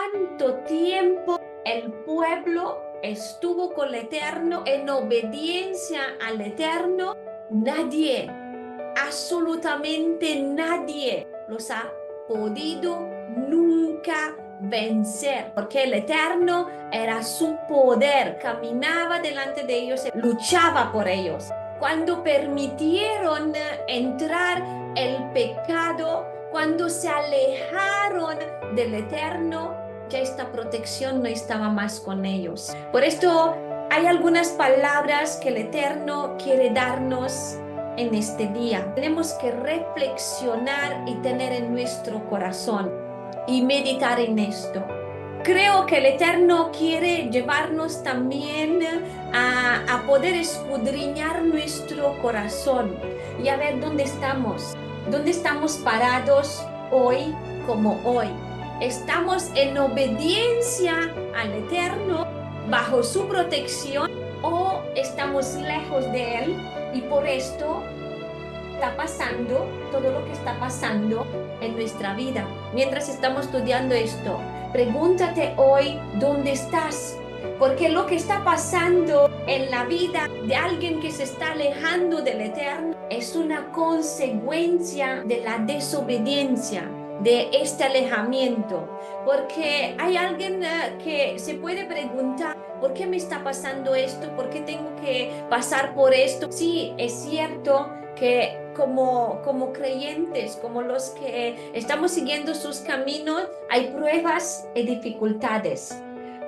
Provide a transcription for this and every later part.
¿Cuánto tiempo el pueblo estuvo con el Eterno en obediencia al Eterno? Nadie, absolutamente nadie los ha podido nunca vencer, porque el Eterno era su poder, caminaba delante de ellos, luchaba por ellos. Cuando permitieron entrar el pecado, cuando se alejaron del Eterno, ya esta protección no estaba más con ellos. Por esto hay algunas palabras que el Eterno quiere darnos en este día. Tenemos que reflexionar y tener en nuestro corazón y meditar en esto. Creo que el Eterno quiere llevarnos también a poder escudriñar nuestro corazón y a ver dónde estamos parados hoy como hoy. ¿Estamos en obediencia al Eterno bajo su protección o estamos lejos de Él y por esto está pasando todo lo que está pasando en nuestra vida? Mientras estamos estudiando esto, pregúntate hoy dónde estás, porque lo que está pasando en la vida de alguien que se está alejando del Eterno es una consecuencia de la desobediencia, de este alejamiento, porque hay alguien que se puede preguntar, ¿por qué me está pasando esto? ¿Por qué tengo que pasar por esto? Sí, es cierto que como creyentes, como los que estamos siguiendo sus caminos, hay pruebas y dificultades.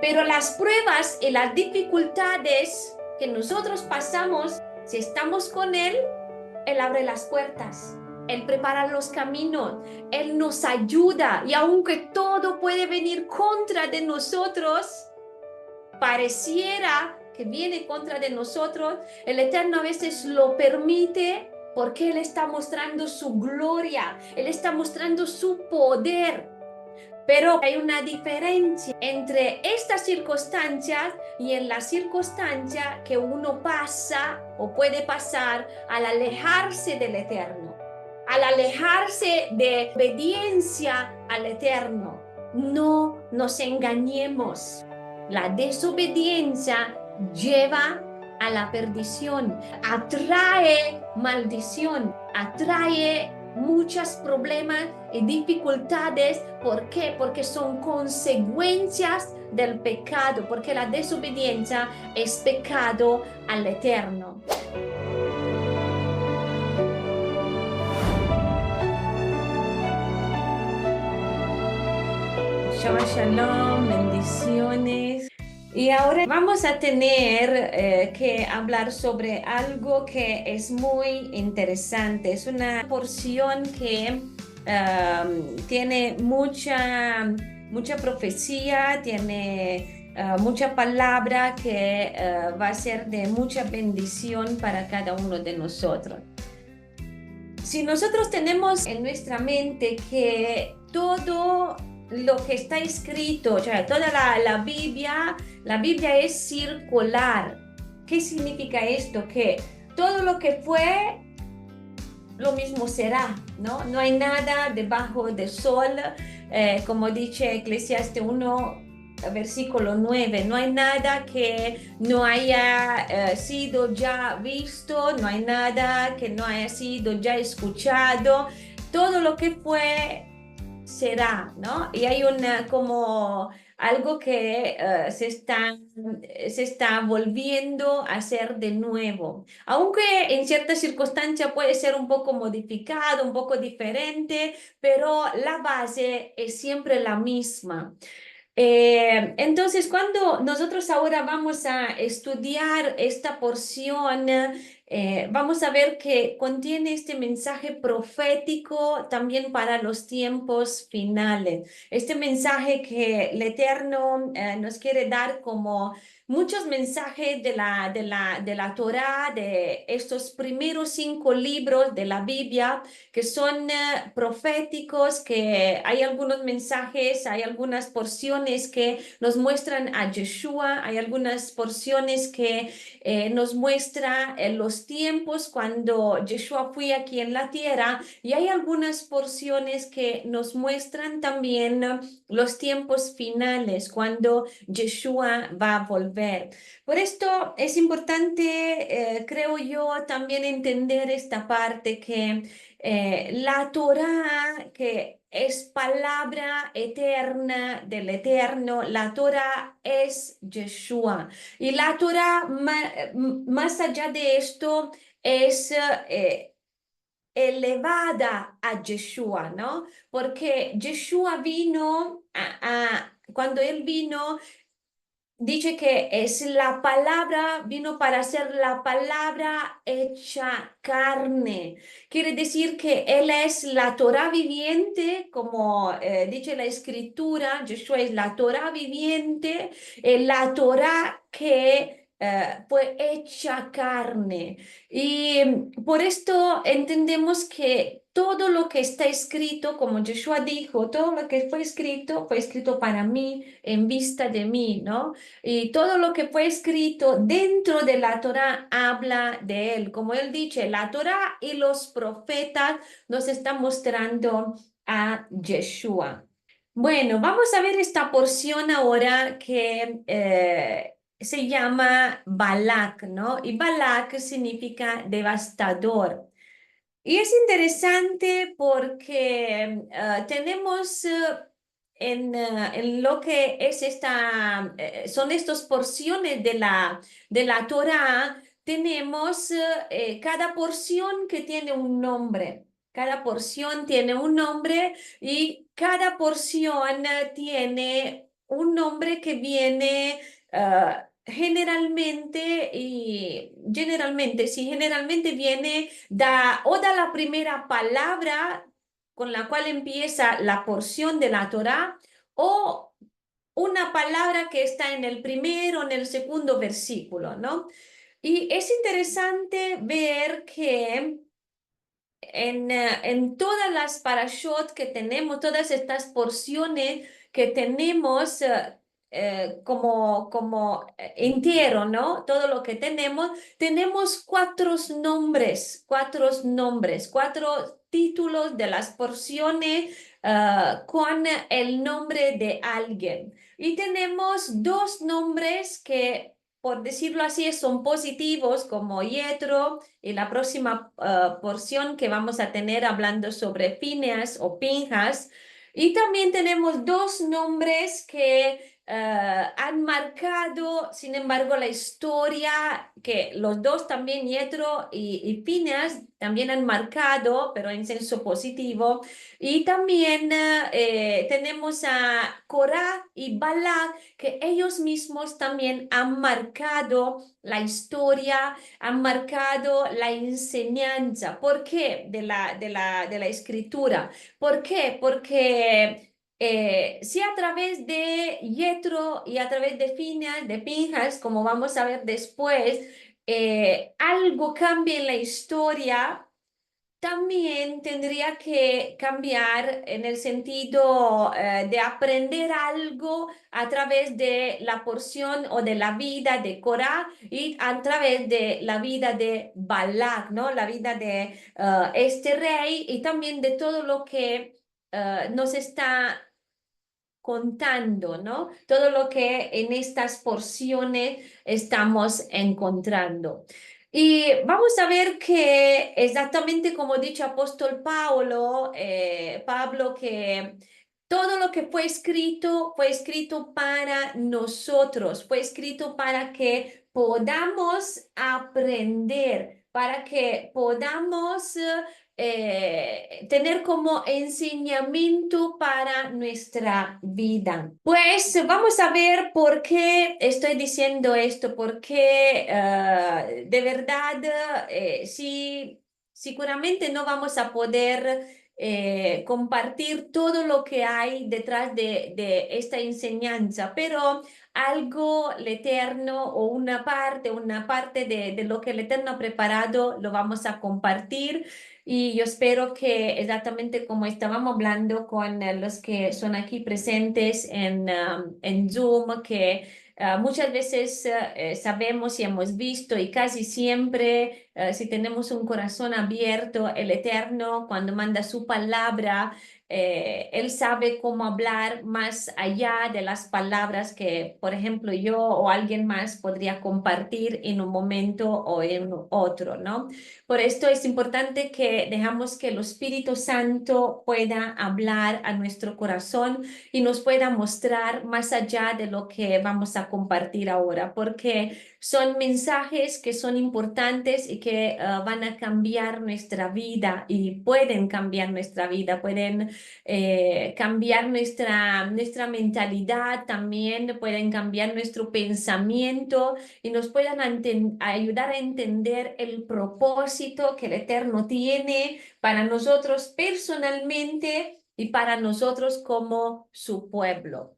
Pero las pruebas y las dificultades que nosotros pasamos, si estamos con Él, Él abre las puertas, Él prepara los caminos, Él nos ayuda. Y aunque todo puede venir contra de nosotros, pareciera que viene contra de nosotros, el Eterno a veces lo permite porque Él está mostrando su gloria, Él está mostrando su poder. Pero hay una diferencia entre estas circunstancias y en la circunstancia que uno pasa o puede pasar al alejarse del Eterno, al alejarse de obediencia al Eterno. No nos engañemos. La desobediencia lleva a la perdición, atrae maldición, atrae muchos problemas y dificultades. ¿Por qué? Porque son consecuencias del pecado, porque la desobediencia es pecado al Eterno. Shabbat Shalom, bendiciones. Y ahora vamos a tener que hablar sobre algo que es muy interesante. Es una porción que tiene mucha profecía, tiene mucha palabra que va a ser de mucha bendición para cada uno de nosotros. Si nosotros tenemos en nuestra mente que todo lo que está escrito, o sea, toda la Biblia es circular. ¿Qué significa esto? Que todo lo que fue, lo mismo será, ¿no? No hay nada debajo del sol, como dice Eclesiastes 1, versículo 9, no hay nada que no haya sido ya visto, no hay nada que no haya sido ya escuchado, todo lo que fue será, ¿no? Y hay como algo que se está volviendo a hacer de nuevo, aunque en ciertas circunstancias puede ser un poco modificado, un poco diferente, pero la base es siempre la misma. Entonces, cuando nosotros ahora vamos a estudiar esta porción, vamos a ver que contiene este mensaje profético también para los tiempos finales. Este mensaje que el Eterno nos quiere dar como muchos mensajes de la Torá, de estos primeros 5 libros de la Biblia, que son proféticos, que hay algunos mensajes, hay algunas porciones que nos muestran a Yeshua, hay algunas porciones que nos muestran los los tiempos cuando Yeshua fue aquí en la tierra y hay algunas porciones que nos muestran también los tiempos finales, cuando Yeshua va a volver. Por esto es importante, creo yo, también entender esta parte que la Torá, que es palabra eterna del Eterno, la Torá es Yeshua. Y la Torá, más allá de esto, es elevada a Yeshua, ¿no? Porque Yeshua vino cuando él vino, dice que es la palabra, vino para ser la palabra hecha carne. Quiere decir que Él es la Torah viviente, como dice la Escritura, Yeshua es la Torah viviente, la Torah que fue hecha carne. Y por esto entendemos que todo lo que está escrito, como Yeshua dijo, todo lo que fue escrito para mí, en vista de mí, ¿no? Y todo lo que fue escrito dentro de la Torá habla de él. Como él dice, la Torá y los profetas nos están mostrando a Yeshua. Bueno, vamos a ver esta porción ahora que se llama Balak, ¿no? Y Balak significa devastador. Y es interesante porque tenemos en lo que es son estas porciones de la Torá, tenemos cada porción que tiene un nombre. Cada porción tiene un nombre y cada porción tiene un nombre que viene generalmente viene da la primera palabra con la cual empieza la porción de la Torá o una palabra que está en el primero o en el segundo versículo, ¿no? Y es interesante ver que en todas las parashot que tenemos, todas estas porciones que tenemos como entero, ¿no? Todo lo que tenemos cuatro títulos de las porciones con el nombre de alguien. Y tenemos dos nombres que, por decirlo así, son positivos, como Yetro y la próxima porción que vamos a tener hablando sobre Phineas o Pinjas. Y también tenemos dos nombres que han marcado, sin embargo, la historia, que los dos también, Yetro y Phineas, también han marcado, pero en senso positivo. Y también tenemos a Korah y Balak, que ellos mismos también han marcado la historia, han marcado la enseñanza. ¿Por qué? De la escritura. ¿Por qué? Porque si a través de Yetro y a través de Phineas, de Pinhas, como vamos a ver después, algo cambia en la historia, también tendría que cambiar en el sentido de aprender algo a través de la porción o de la vida de Korah y a través de la vida de Balak, ¿no? La vida de este rey y también de todo lo que nos está contando, ¿no? Todo lo que en estas porciones estamos encontrando. Y vamos a ver que exactamente como dicho apóstol Pablo, que todo lo que fue escrito para nosotros, fue escrito para que podamos aprender, para que podamos tener como enseñamiento para nuestra vida. Pues vamos a ver por qué estoy diciendo esto, porque de verdad, sí, seguramente no vamos a poder compartir todo lo que hay detrás de esta enseñanza, pero algo el Eterno o una parte de lo que el Eterno ha preparado lo vamos a compartir y yo espero que exactamente como estábamos hablando con los que son aquí presentes en Zoom, que muchas veces sabemos y hemos visto y casi siempre si tenemos un corazón abierto, el Eterno cuando manda su palabra, él sabe cómo hablar más allá de las palabras que, por ejemplo, yo o alguien más podría compartir en un momento o en otro, ¿no? Por esto es importante que dejamos que el Espíritu Santo pueda hablar a nuestro corazón y nos pueda mostrar más allá de lo que vamos a compartir ahora, porque son mensajes que son importantes y que van a cambiar nuestra vida y pueden cambiar nuestra vida, pueden cambiar nuestra mentalidad también, pueden cambiar nuestro pensamiento y nos puedan ayudar a entender el propósito que el Eterno tiene para nosotros personalmente y para nosotros como su pueblo.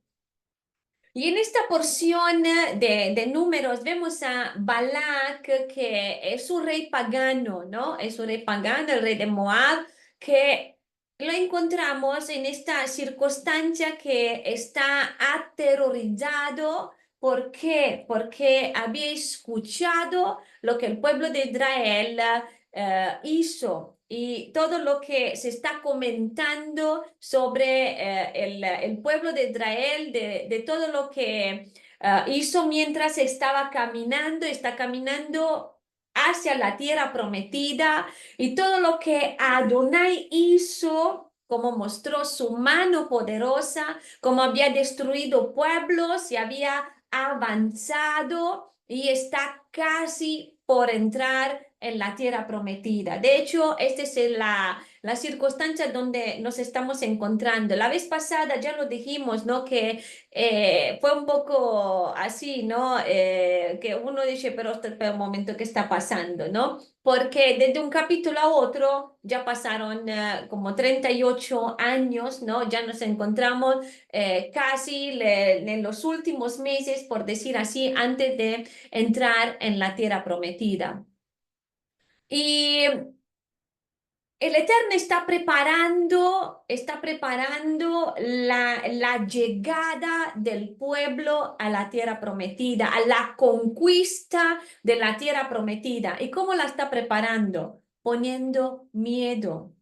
Y en esta porción de números vemos a Balac, que es un rey pagano, ¿no? Es un rey pagano, el rey de Moab, que lo encontramos en esta circunstancia que está aterrorizado. ¿Por qué? Porque había escuchado lo que el pueblo de Israel hizo y todo lo que se está comentando sobre el pueblo de Israel, de todo lo que hizo mientras está caminando hacia la tierra prometida y todo lo que Adonai hizo, como mostró su mano poderosa, como había destruido pueblos y había avanzado y está casi por entrar en la tierra prometida. De hecho, esta es la circunstancia donde nos estamos encontrando. La vez pasada ya lo dijimos, ¿no? Que fue un poco así, ¿no? Que uno dice, pero espera un momento, ¿qué está pasando, no? Porque desde un capítulo a otro ya pasaron como 38 años, ¿no? Ya nos encontramos casi en los últimos meses, por decir así, antes de entrar en la tierra prometida. Y el Eterno está preparando la llegada del pueblo a la tierra prometida, a la conquista de la tierra prometida. ¿Y cómo la está preparando? Poniendo miedo,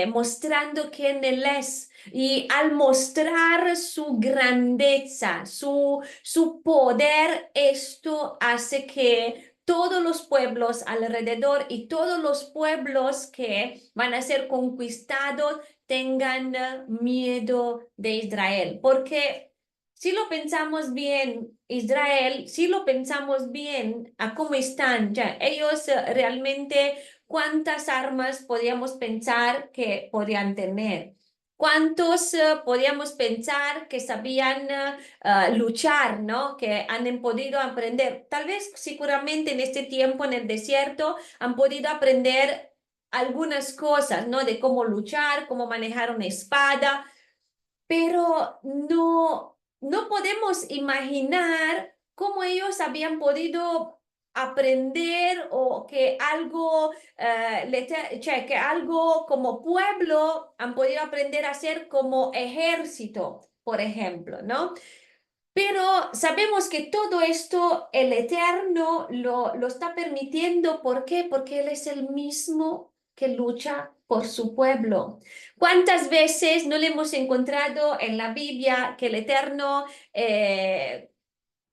mostrando quién Él es. Y al mostrar su grandeza, su poder, esto hace que todos los pueblos alrededor y todos los pueblos que van a ser conquistados tengan miedo de Israel. Porque si lo pensamos bien, Israel, si lo pensamos bien a cómo están, ya ellos realmente cuántas armas podríamos pensar que podrían tener. ¿Cuántos podríamos pensar que sabían luchar, ¿no? Que han podido aprender. Tal vez seguramente en este tiempo en el desierto han podido aprender algunas cosas, ¿no? De cómo luchar, cómo manejar una espada, pero no podemos imaginar cómo ellos habían podido aprender o que algo, que algo como pueblo han podido aprender a hacer como ejército, por ejemplo, ¿no? Pero sabemos que todo esto el Eterno lo está permitiendo. ¿Por qué? Porque Él es el mismo que lucha por su pueblo. ¿Cuántas veces no le hemos encontrado en la Biblia que el Eterno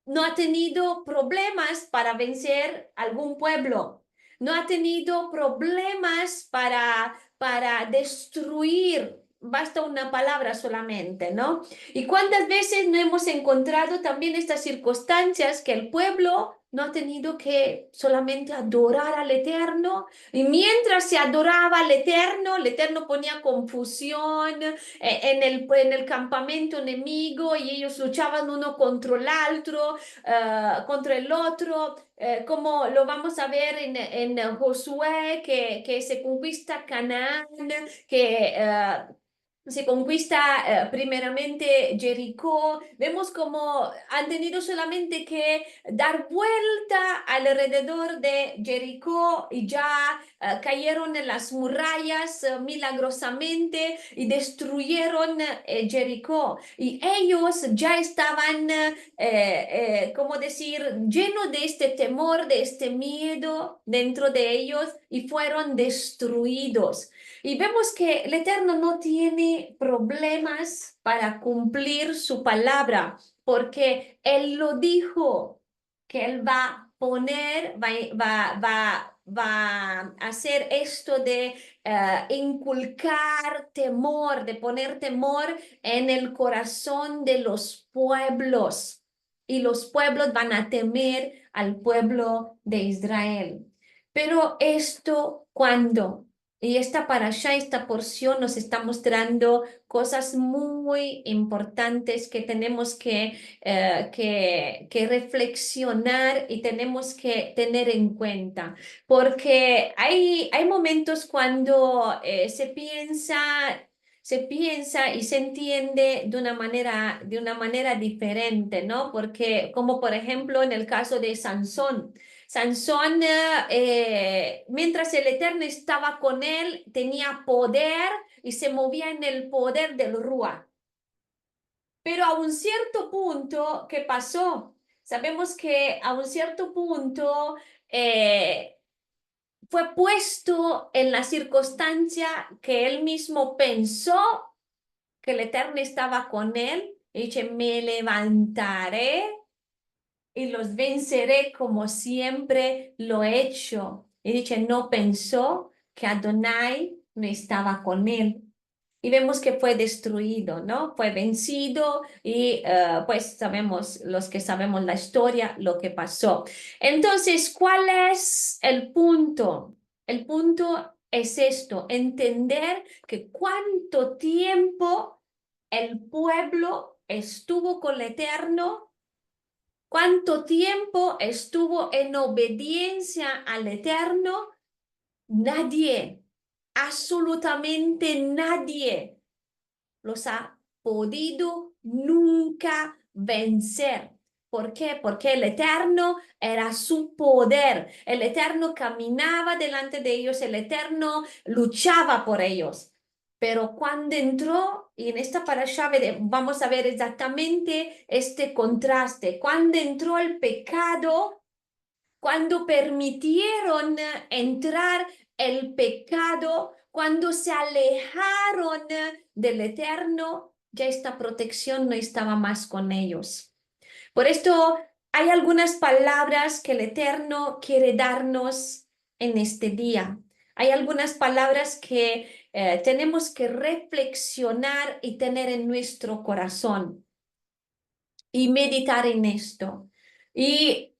no ha tenido problemas para vencer algún pueblo? No ha tenido problemas para destruir. Basta una palabra solamente, ¿no? ¿Y cuántas veces no hemos encontrado también estas circunstancias que el pueblo no ha tenido que solamente adorar al Eterno? Y mientras se adoraba al Eterno, el Eterno ponía confusión en el campamento enemigo y ellos luchaban uno contra el otro, como lo vamos a ver en Josué, que se conquista Canaán, que se conquista primeramente Jericó, vemos como han tenido solamente que dar vuelta alrededor de Jericó y ya cayeron en las murallas milagrosamente y destruyeron Jericó. Y ellos ya estaban, ¿cómo decir?, llenos de este temor, de este miedo dentro de ellos y fueron destruidos. Y vemos que el Eterno no tiene problemas para cumplir su palabra, porque Él lo dijo, que Él va a poner, va a hacer esto de inculcar temor, de poner temor en el corazón de los pueblos. Y los pueblos van a temer al pueblo de Israel. Pero esto, ¿cuándo? Y esta parasha, esta porción nos está mostrando cosas muy importantes que tenemos que reflexionar y tenemos que tener en cuenta. Porque hay momentos cuando se piensa y se entiende de una manera diferente, ¿no? Porque, como por ejemplo en el caso de Sansón. Sansón, mientras el Eterno estaba con él, tenía poder y se movía en el poder del Rúa. Pero a un cierto punto, ¿qué pasó? Sabemos que a un cierto punto fue puesto en la circunstancia que él mismo pensó que el Eterno estaba con él. Y dice, me levantaré y los venceré como siempre lo he hecho. Y dice, no pensó que Adonai no estaba con él. Y vemos que fue destruido, ¿no? Fue vencido y pues sabemos, los que sabemos la historia, lo que pasó. Entonces, ¿cuál es el punto? El punto es esto, entender que cuánto tiempo el pueblo estuvo con el Eterno. ¿Cuánto tiempo estuvo en obediencia al Eterno? Nadie, absolutamente nadie los ha podido nunca vencer. ¿Por qué? Porque el Eterno era su poder. El Eterno caminaba delante de ellos, el Eterno luchaba por ellos. Pero cuando entró, y en esta parasha vamos a ver exactamente este contraste, cuando entró el pecado, cuando permitieron entrar el pecado, cuando se alejaron del Eterno, ya esta protección no estaba más con ellos. Por esto hay algunas palabras que el Eterno quiere darnos en este día. Hay algunas palabras que tenemos que reflexionar y tener en nuestro corazón y meditar en esto. Y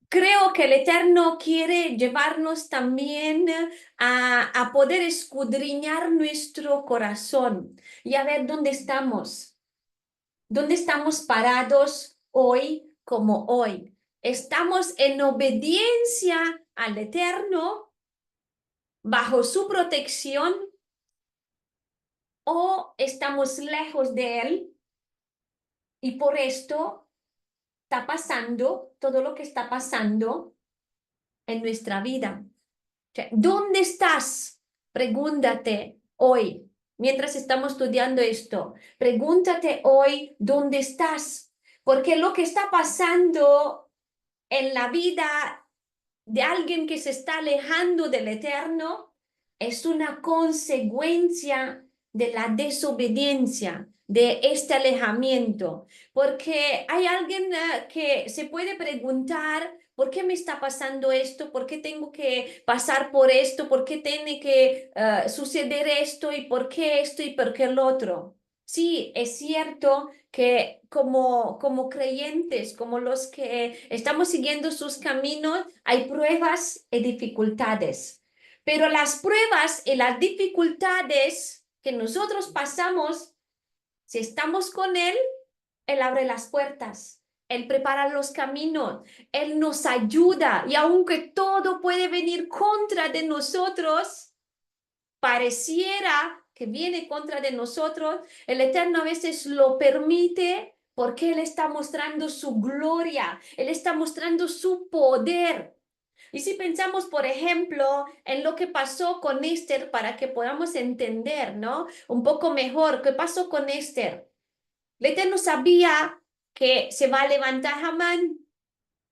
creo que el Eterno quiere llevarnos también a poder escudriñar nuestro corazón y a ver dónde estamos parados hoy como hoy. ¿Estamos en obediencia al Eterno bajo su protección o estamos lejos de Él y por esto está pasando todo lo que está pasando en nuestra vida? ¿Dónde estás? Pregúntate hoy, mientras estamos estudiando esto, pregúntate hoy dónde estás, porque lo que está pasando en la vida de alguien que se está alejando del Eterno es una consecuencia de la desobediencia, de este alejamiento, porque hay alguien que se puede preguntar, ¿por qué me está pasando esto? ¿Por qué tengo que pasar por esto? ¿Por qué tiene que suceder esto? ¿Y por qué esto? ¿Y por qué el otro? Sí, es cierto que como creyentes, como los que estamos siguiendo sus caminos, hay pruebas y dificultades. Pero las pruebas y las dificultades que nosotros pasamos, si estamos con Él, Él abre las puertas, Él prepara los caminos, Él nos ayuda. Y aunque todo puede venir contra de nosotros, pareciera que viene contra de nosotros, el Eterno a veces lo permite porque Él está mostrando su gloria, Él está mostrando su poder. Y si pensamos, por ejemplo, en lo que pasó con Esther, para que podamos entender, ¿no? Un poco mejor, ¿qué pasó con Esther? El Eterno sabía que se va a levantar Amán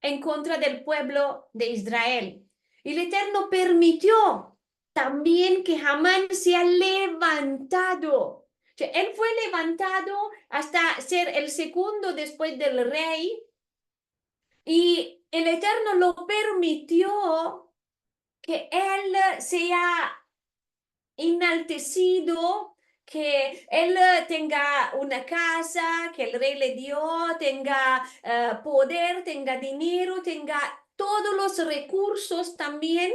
en contra del pueblo de Israel. Y el Eterno permitió también que Amán sea levantado. O sea, él fue levantado hasta ser el segundo después del rey y el Eterno lo permitió que él sea enaltecido, que él tenga una casa que el rey le dio, tenga poder, tenga dinero, tenga todos los recursos también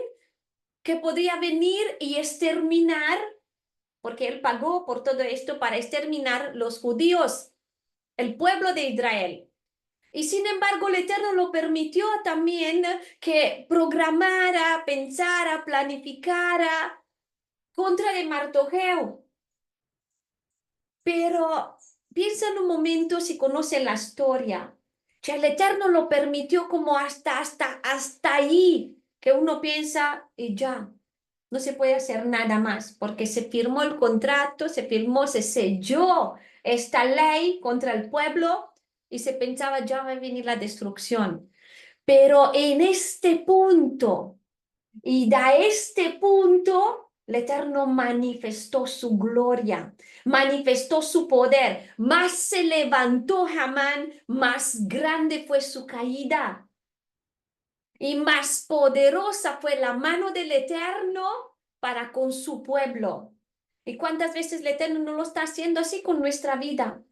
que podría venir y exterminar, porque él pagó por todo esto para exterminar los judíos, el pueblo de Israel. Y sin embargo, el Eterno lo permitió también que programara, pensara, planificara contra de Mardoqueo. Pero piensa en un momento si conocen la historia, que el Eterno lo permitió como hasta ahí, que uno piensa y ya, no se puede hacer nada más, porque se firmó el contrato, se firmó, se selló esta ley contra el pueblo y se pensaba ya va a venir la destrucción. Pero en este punto, y a este punto, el Eterno manifestó su gloria, manifestó su poder. Más se levantó Amán, más grande fue su caída. Y más poderosa fue la mano del Eterno para con su pueblo. ¿Y cuántas veces el Eterno no lo está haciendo así con nuestra vida?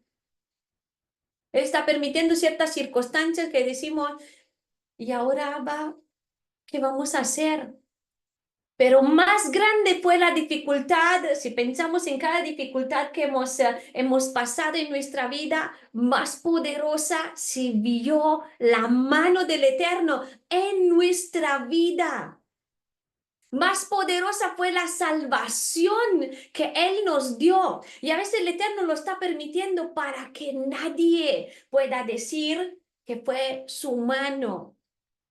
Él está permitiendo ciertas circunstancias que decimos, ¿y ahora va? ¿Qué vamos a hacer? Pero más grande fue la dificultad, si pensamos en cada dificultad que hemos pasado en nuestra vida, más poderosa se vio la mano del Eterno en nuestra vida. Más poderosa fue la salvación que Él nos dio. Y a veces el Eterno lo está permitiendo para que nadie pueda decir que fue su mano,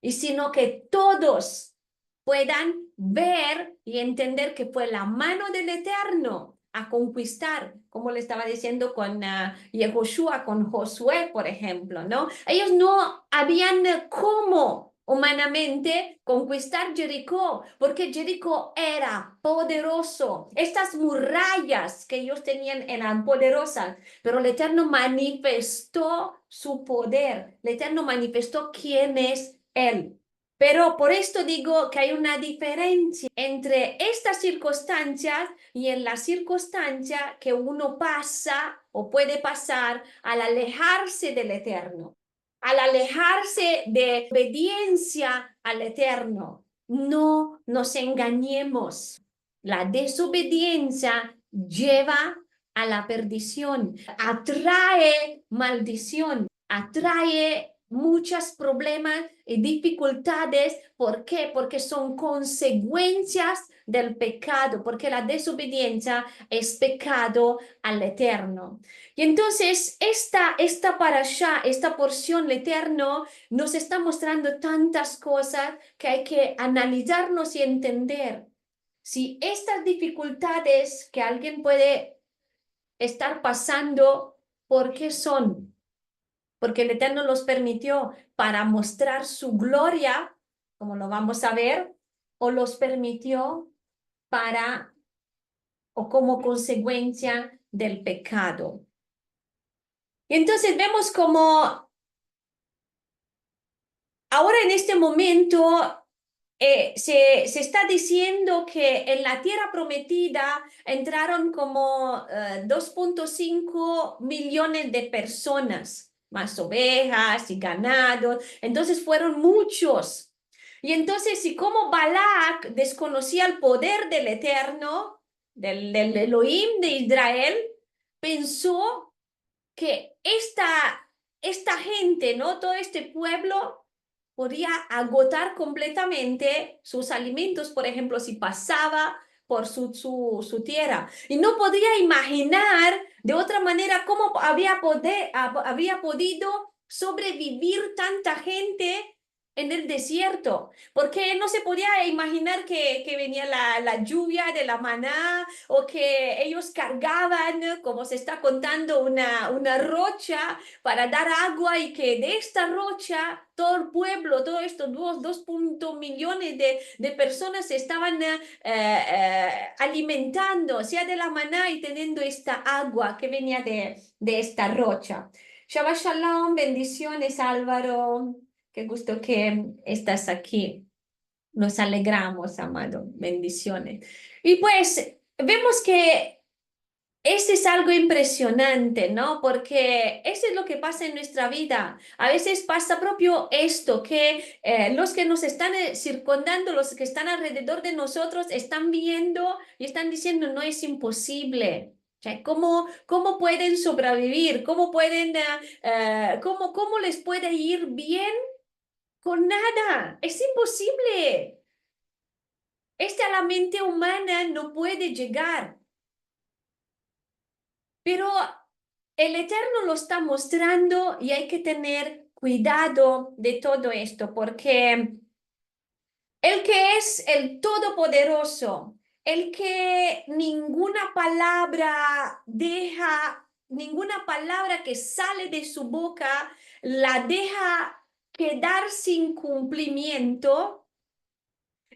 y sino que todos puedan ver y entender que fue la mano del Eterno a conquistar, como le estaba diciendo con Yehoshua, con Josué, por ejemplo, ¿no? Ellos no habían cómo humanamente conquistar Jericó, porque Jericó era poderoso. Estas murallas que ellos tenían eran poderosas, pero el Eterno manifestó su poder. El Eterno manifestó quién es Él. Pero por esto digo que hay una diferencia entre estas circunstancias y en la circunstancia que uno pasa o puede pasar al alejarse del Eterno, al alejarse de obediencia al Eterno. No nos engañemos. La desobediencia lleva a la perdición, atrae maldición, atrae muchos problemas y dificultades. ¿Por qué? Porque son consecuencias del pecado, porque la desobediencia es pecado al Eterno. Y entonces esta parashá, esta porción, el Eterno nos está mostrando tantas cosas que hay que analizarnos y entender. Si estas dificultades que alguien puede estar pasando, ¿por qué son? Porque el Eterno los permitió para mostrar su gloria, como lo vamos a ver, o los permitió para o como consecuencia del pecado. Y entonces vemos como ahora en este momento se está diciendo que en la tierra prometida entraron como 2.5 millones de personas, más ovejas y ganados. Entonces fueron muchos. Y entonces, si como Balac desconocía el poder del Eterno, del Elohim de Israel, pensó que esta gente, ¿no? Todo este pueblo podía agotar completamente sus alimentos. Por ejemplo, si pasaba por su tierra. Y no podía imaginar de otra manera cómo habría podido sobrevivir tanta gente en el desierto, porque no se podía imaginar que venía la lluvia de la maná o que ellos cargaban, como se está contando, una rocha para dar agua y que de esta rocha todo el pueblo, todos estos 2.millones de personas se estaban alimentando, sea de la maná y teniendo esta agua que venía de esta rocha. Shabbat Shalom, bendiciones Álvaro, qué gusto que estás aquí. Nos alegramos, amado, bendiciones. Y pues vemos que este es algo impresionante, ¿no? Porque eso es lo que pasa en nuestra vida. A veces pasa propio esto, que los que nos están circundando, los que están alrededor de nosotros, están viendo y están diciendo, no es imposible. O sea, ¿cómo pueden sobrevivir? ¿Cómo les puede ir bien con nada? Es imposible. A la mente humana no puede llegar. Pero el Eterno lo está mostrando y hay que tener cuidado de todo esto, porque el que es el Todopoderoso, el que ninguna palabra que sale de su boca la deja quedar sin cumplimiento,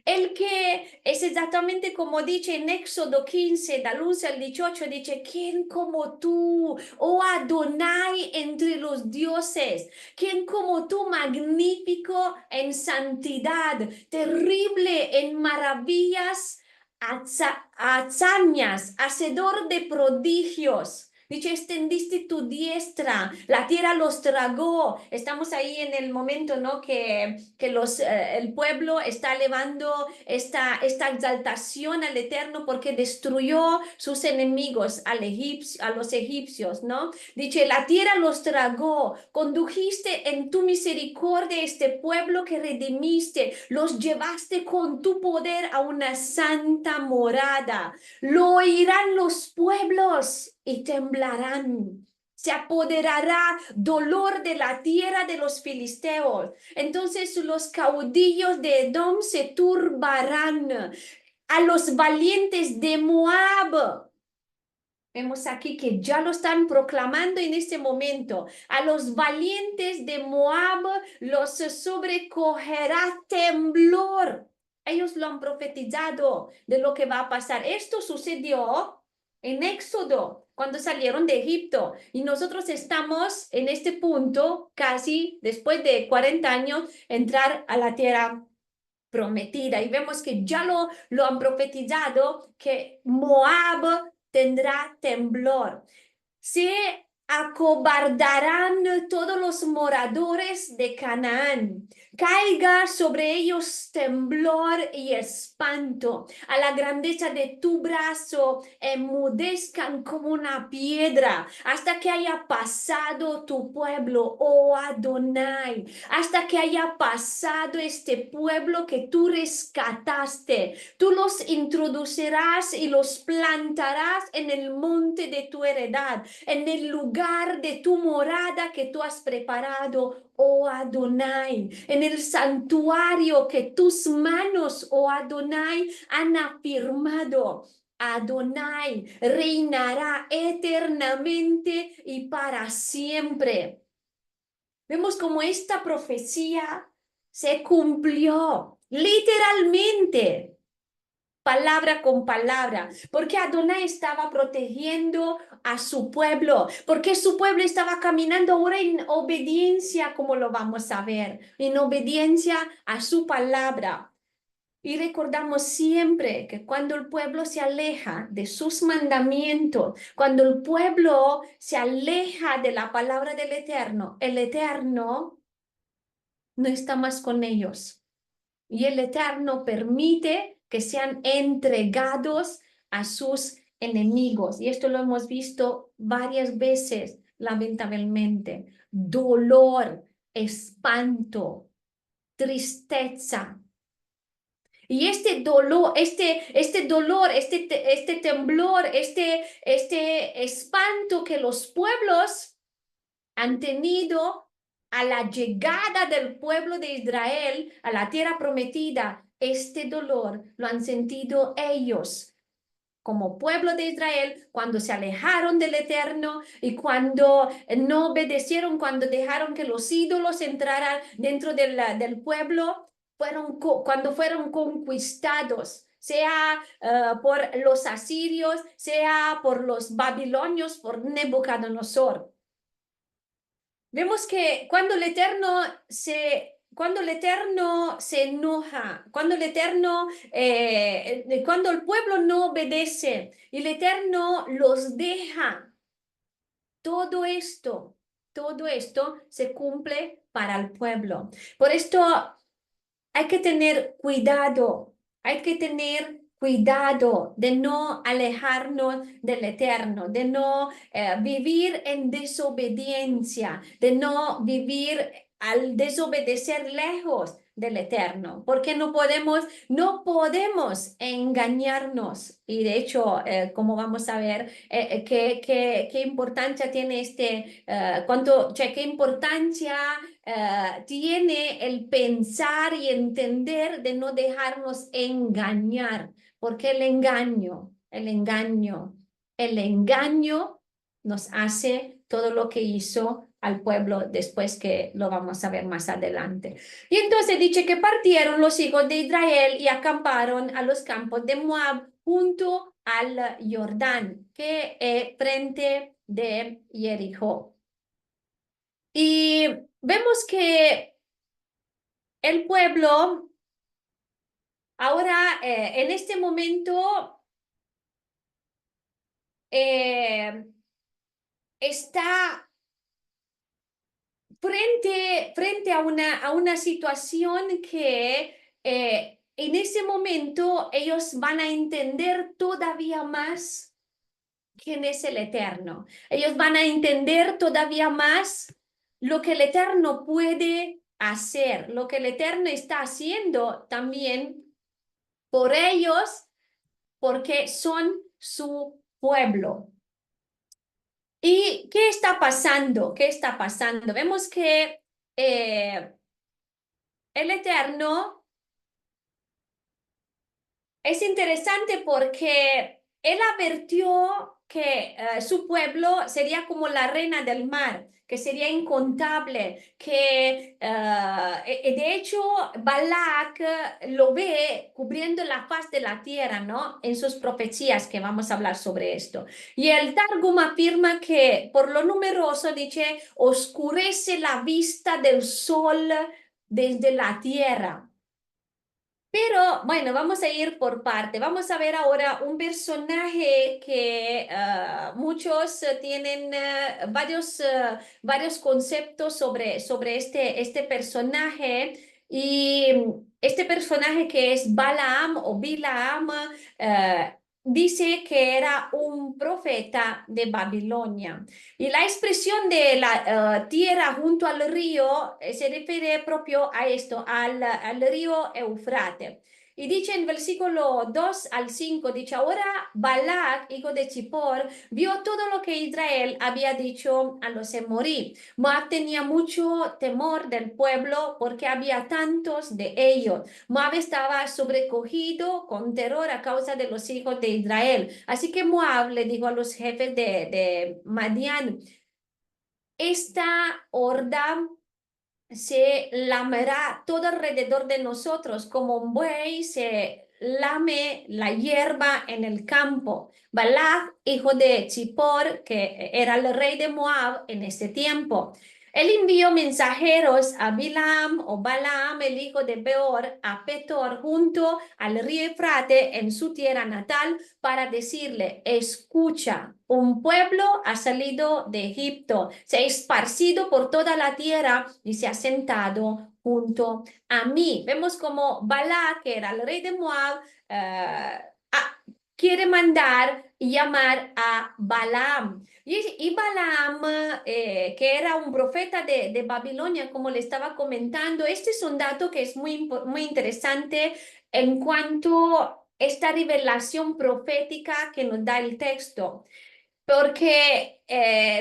el que es exactamente como dice en Éxodo 15, del 11 al 18, dice, ¿quién como tú, oh Adonai entre los dioses? ¿Quién como tú, magnífico en santidad, terrible en maravillas, hazañas, hacedor de prodigios? Dice, extendiste tu diestra, la tierra los tragó. Estamos ahí en el momento, ¿no? Que el pueblo está elevando esta exaltación al Eterno porque destruyó sus enemigos, a los egipcios, ¿no? Dice, la tierra los tragó, condujiste en tu misericordia este pueblo que redimiste, los llevaste con tu poder a una santa morada. Lo oirán los pueblos y temblarán. Se apoderará dolor de la tierra de los filisteos. Entonces los caudillos de Edom se turbarán. A los valientes de Moab. Vemos aquí que ya lo están proclamando en este momento. A los valientes de Moab los sobrecogerá temblor. Ellos lo han profetizado de lo que va a pasar. Esto sucedió en Éxodo, cuando salieron de Egipto. Y nosotros estamos en este punto, casi después de 40 años, entrar a la tierra prometida. Y vemos que ya lo han profetizado, que Moab tendrá temblor. Se acobardarán todos los moradores de Canaán. Caiga sobre ellos temblor y espanto. A la grandeza de tu brazo enmudezcan como una piedra hasta que haya pasado tu pueblo, oh Adonai, hasta que haya pasado este pueblo que tú rescataste. Tú los introducirás y los plantarás en el monte de tu heredad, en el lugar de tu morada que tú has preparado, oh Adonai, en el santuario que tus manos, oh Adonai, han afirmado. Adonai reinará eternamente y para siempre. Vemos como esta profecía se cumplió literalmente, palabra con palabra, porque Adonai estaba protegiendo a su pueblo, porque su pueblo estaba caminando ahora en obediencia, como lo vamos a ver, en obediencia a su palabra. Y recordamos siempre que cuando el pueblo se aleja de sus mandamientos, cuando el pueblo se aleja de la palabra del Eterno, el Eterno no está más con ellos. Y el Eterno permite que sean entregados a sus enemigos. Y esto lo hemos visto varias veces, lamentablemente. Dolor, espanto, tristeza. Y este dolor, este temblor, este espanto que los pueblos han tenido a la llegada del pueblo de Israel a la tierra prometida, este dolor lo han sentido ellos como pueblo de Israel, cuando se alejaron del Eterno y cuando no obedecieron, cuando dejaron que los ídolos entraran dentro del pueblo, cuando fueron conquistados, sea por los asirios, sea por los babilonios, por Nebuchadnezzar. Vemos que cuando el Eterno se enoja, cuando el pueblo no obedece y el Eterno los deja, todo esto, todo esto se cumple para el pueblo. Por esto hay que tener cuidado, hay que tener cuidado de no alejarnos del Eterno, de no vivir en desobediencia, de no vivir al desobedecer lejos del Eterno, porque no podemos engañarnos. Y de hecho, como vamos a ver, qué importancia tiene qué importancia tiene el pensar y entender de no dejarnos engañar, porque el engaño nos hace todo lo que hizo al pueblo después, que lo vamos a ver más adelante. Y entonces dice que partieron los hijos de Israel y acamparon a los campos de Moab junto al Jordán, que es frente de Jericó. Y vemos que el pueblo ahora, en este momento, eh, está frente a una situación que en ese momento ellos van a entender todavía más quién es el Eterno. Ellos van a entender todavía más lo que el Eterno puede hacer, lo que el Eterno está haciendo también por ellos, porque son su pueblo. ¿Y qué está pasando? ¿Qué está pasando? Vemos que el Eterno es interesante porque él advirtió que su pueblo sería como la arena del mar, que sería incontable, que de hecho Balak lo ve cubriendo la faz de la tierra, ¿no? En sus profecías, que vamos a hablar sobre esto. Y el Targum afirma que por lo numeroso, dice, oscurece la vista del sol desde la tierra. Pero bueno, vamos a ir por parte. Vamos a ver ahora un personaje que muchos tienen varios conceptos sobre este personaje. Y este personaje, que es Balaam o Bilaam, dice que era un profeta de Babilonia. Y la expresión de la tierra junto al río se refiere propio a esto, al río Eufrate. Y dice en versículo 2 al 5, dice, ahora Balac, hijo de Zippor, vio todo lo que Israel había dicho a los emorí. Moab tenía mucho temor del pueblo porque había tantos de ellos. Moab estaba sobrecogido con terror a causa de los hijos de Israel. Así que Moab le dijo a los jefes de Madián, esta horda se lamerá todo alrededor de nosotros, como un buey se lame la hierba en el campo. Balac, hijo de Zippor, que era el rey de Moab en ese tiempo, él envió mensajeros a Bilam o Balaam, el hijo de Beor, a Petor, junto al río Eufrate, en su tierra natal, para decirle, escucha, un pueblo ha salido de Egipto, se ha esparcido por toda la tierra y se ha sentado junto a mí. Vemos como Balac, que era el rey de Moab, quiere mandar y llamar a Balaam. Y Balaam, que era un profeta de Babilonia, como le estaba comentando, este es un dato que es muy interesante en cuanto a esta revelación profética que nos da el texto, porque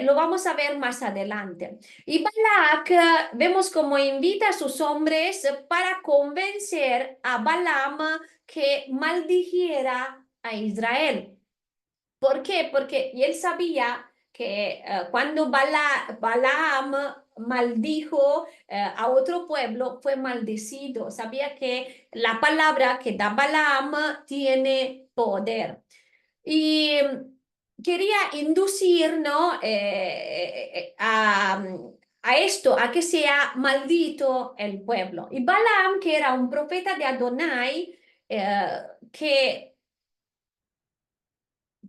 lo vamos a ver más adelante. Y Balak, vemos cómo invita a sus hombres para convencer a Balaam que maldijera a Israel. ¿Por qué? Porque él sabía que cuando Balaam maldijo a otro pueblo, fue maldecido. Sabía que la palabra que da Balaam tiene poder. Y quería inducir, ¿no? A esto, a que sea maldito el pueblo. Y Balaam, que era un profeta de Adonai, que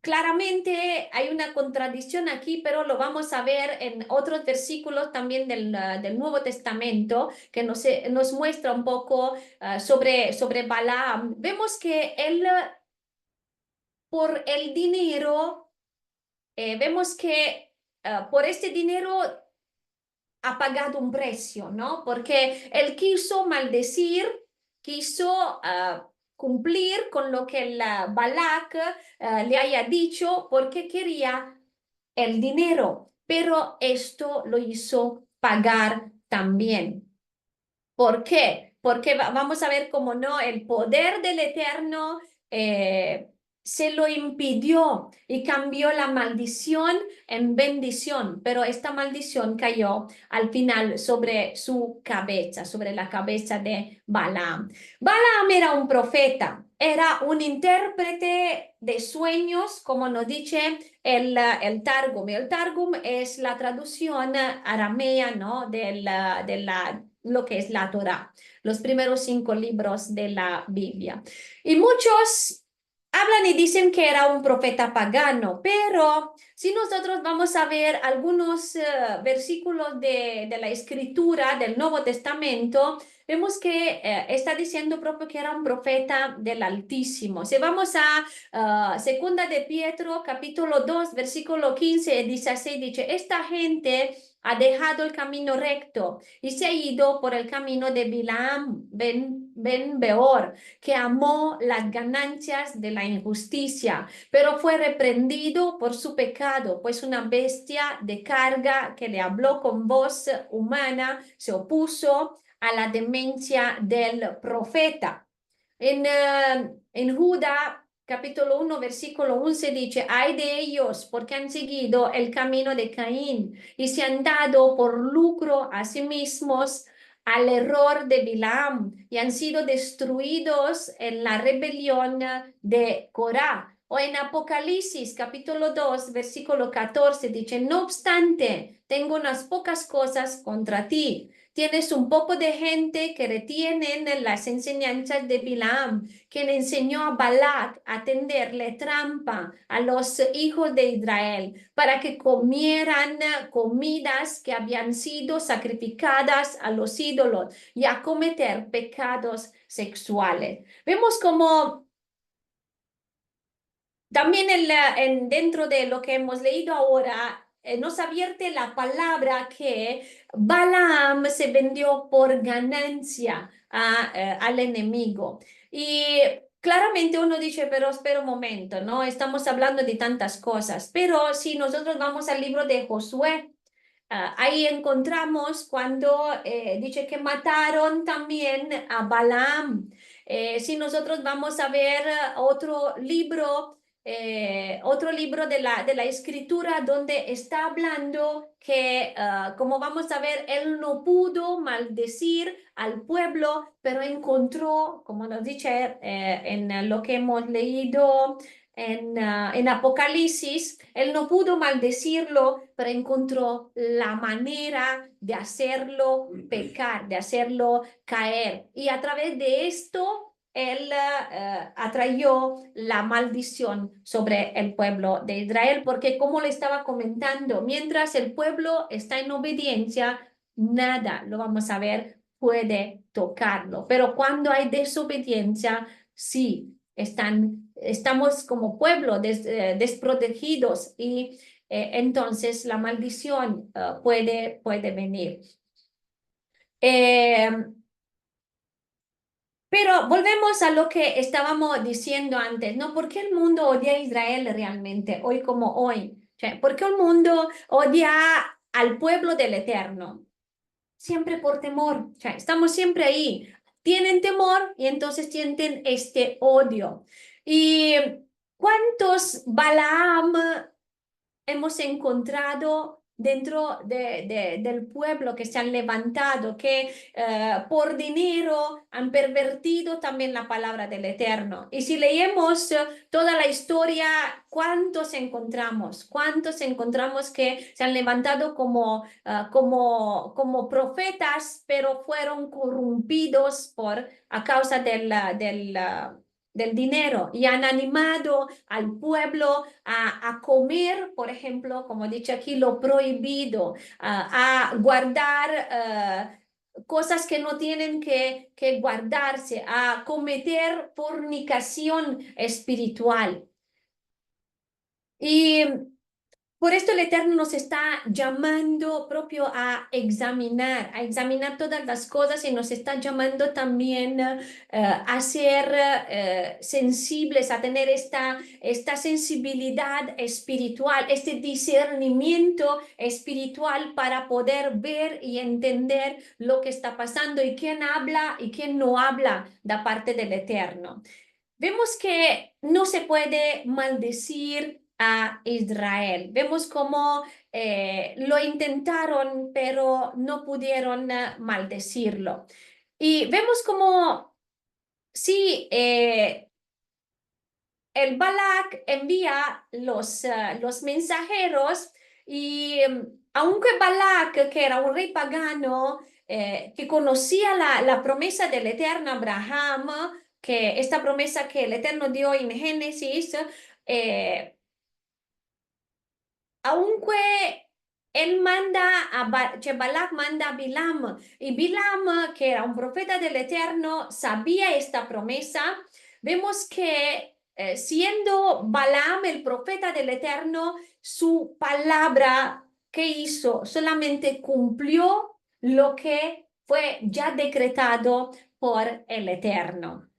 claramente hay una contradicción aquí, pero lo vamos a ver en otros versículos también del Nuevo Testamento, que nos muestra un poco sobre Balaam. Vemos que él, por el dinero, vemos que por este dinero ha pagado un precio, ¿no? Porque él quiso maldecir, quiso cumplir con lo que el Balak le haya dicho porque quería el dinero, pero esto lo hizo pagar también. ¿Por qué? Porque vamos a ver cómo no, el poder del Eterno se lo impidió y cambió la maldición en bendición, pero esta maldición cayó al final sobre su cabeza, sobre la cabeza de Balaam. Balaam era un profeta, era un intérprete de sueños, como nos dice el Targum. El Targum es la traducción aramea, ¿no? Lo que es la Torá, los primeros 5 libros de la Biblia. Y muchos hablan y dicen que era un profeta pagano, pero si nosotros vamos a ver algunos versículos de la escritura del Nuevo Testamento, vemos que está diciendo propio que era un profeta del Altísimo. Si vamos a Segunda de Pietro, capítulo 2, versículo 15 y 16, dice, esta gente ha dejado el camino recto y se ha ido por el camino de Bilam ben Beor, que amó las ganancias de la injusticia, pero fue reprendido por su pecado, pues una bestia de carga que le habló con voz humana se opuso a la demencia del profeta. En Judá, capítulo 1, versículo 11 dice, ay de ellos, porque han seguido el camino de Caín y se han dado por lucro a sí mismos al error de Bilam y han sido destruidos en la rebelión de Corá. O en Apocalipsis, capítulo 2, versículo 14, dice, no obstante, tengo unas pocas cosas contra ti. Tienes un poco de gente que retienen las enseñanzas de Bilam, que le enseñó a Balak a tenderle trampa a los hijos de Israel para que comieran comidas que habían sido sacrificadas a los ídolos y a cometer pecados sexuales. Vemos como también dentro de lo que hemos leído ahora, nos advierte la palabra que Balaam se vendió por ganancia al enemigo. Y claramente uno dice, pero espera un momento, ¿no? Estamos hablando de tantas cosas. Pero si nosotros vamos al libro de Josué, ahí encontramos cuando dice que mataron también a Balaam. Si nosotros vamos a ver otro libro de la escritura donde está hablando que, como vamos a ver, él no pudo maldecir al pueblo, pero encontró, como nos dice en lo que hemos leído en Apocalipsis, él no pudo maldecirlo, pero encontró la manera de hacerlo pecar, de hacerlo caer. Y a través de esto, él atrayó la maldición sobre el pueblo de Israel, porque como le estaba comentando, mientras el pueblo está en obediencia, nada, lo vamos a ver, puede tocarlo. Pero cuando hay desobediencia, sí, están estamos como pueblo desprotegidos y entonces la maldición puede venir. Eh, pero volvemos a lo que estábamos diciendo antes, ¿no? ¿Por qué el mundo odia a Israel realmente, hoy como hoy? O sea, ¿por qué el mundo odia al pueblo del Eterno? Siempre por temor, o sea, estamos siempre ahí. Tienen temor y entonces sienten este odio. ¿Y cuántos Balaam hemos encontrado dentro del pueblo que se han levantado, que por dinero han pervertido también la palabra del Eterno? Y si leemos toda la historia, ¿cuántos encontramos? ¿Cuántos encontramos que se han levantado como profetas, pero fueron corrompidos a causa del dinero y han animado al pueblo a comer, por ejemplo, como he dicho aquí, lo prohibido, a guardar cosas que no tienen que guardarse, a cometer fornicación espiritual. Y por esto el Eterno nos está llamando propio a examinar todas las cosas y nos está llamando también a ser sensibles, a tener esta sensibilidad espiritual, este discernimiento espiritual para poder ver y entender lo que está pasando y quién habla y quién no habla de parte del Eterno. Vemos que no se puede maldecir a Israel. Vemos cómo lo intentaron, pero no pudieron maldecirlo. Y vemos cómo sí, el Balak envía los mensajeros y aunque Balak, que era un rey pagano, que conocía la promesa del eterno Abraham, que esta promesa que el Eterno dio en Génesis, eh, aunque él Balak manda a Bilam, y Bilam, que era un profeta del Eterno, sabía esta promesa. Vemos que siendo Balaam el profeta del Eterno, su palabra que hizo solamente cumplió lo que fue ya decretado por el Eterno.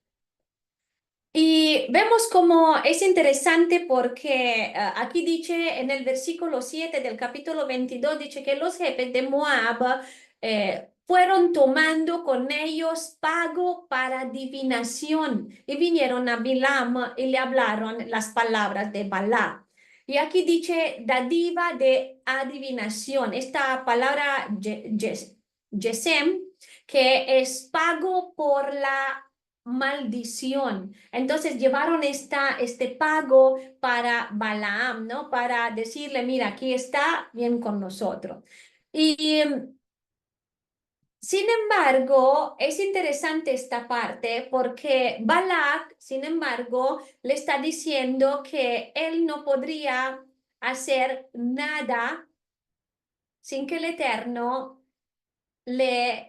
Y vemos como es interesante porque aquí dice en el versículo 7 del capítulo 22, dice que los jefes de Moab fueron tomando con ellos pago para adivinación y vinieron a Bilam y le hablaron las palabras de Balá. Y aquí dice dádiva de adivinación, esta palabra Gesem, que es pago por la maldición. Entonces llevaron este pago para Balaam, ¿no? Para decirle, mira, aquí está, bien con nosotros. Y sin embargo, es interesante esta parte porque Balak, sin embargo, le está diciendo que él no podría hacer nada sin que el Eterno le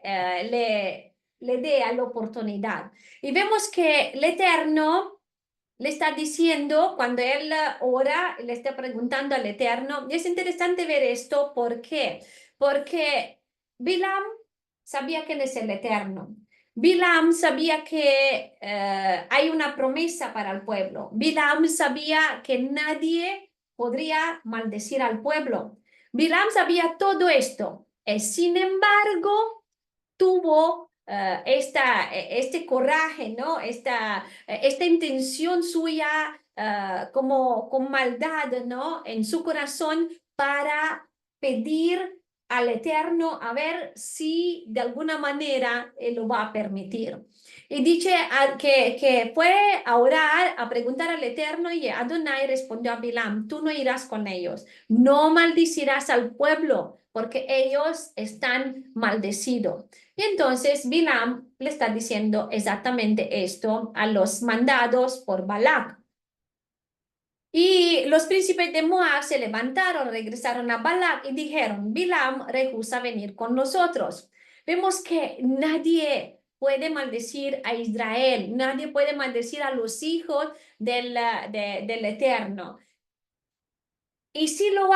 dé la oportunidad. Y vemos que el Eterno le está diciendo, cuando él ora, le está preguntando al Eterno, y es interesante ver esto, ¿por qué? Porque Bilam sabía quién es el Eterno. Bilam sabía que hay una promesa para el pueblo. Bilam sabía que nadie podría maldecir al pueblo. Bilam sabía todo esto. Sin embargo, tuvo este coraje, ¿no? Esta intención suya como con maldad, ¿no? En su corazón para pedir al Eterno a ver si de alguna manera Él lo va a permitir. Y dice que fue a orar, a preguntar al Eterno y Adonai respondió a Bilam, tú no irás con ellos, no maldecirás al pueblo porque ellos están maldecidos. Y entonces Bilam le está diciendo exactamente esto a los mandados por Balak. Y los príncipes de Moab se levantaron, regresaron a Balak y dijeron, Bilam rehúsa venir con nosotros. Vemos que nadie puede maldecir a Israel, nadie puede maldecir a los hijos del Eterno. Y si lo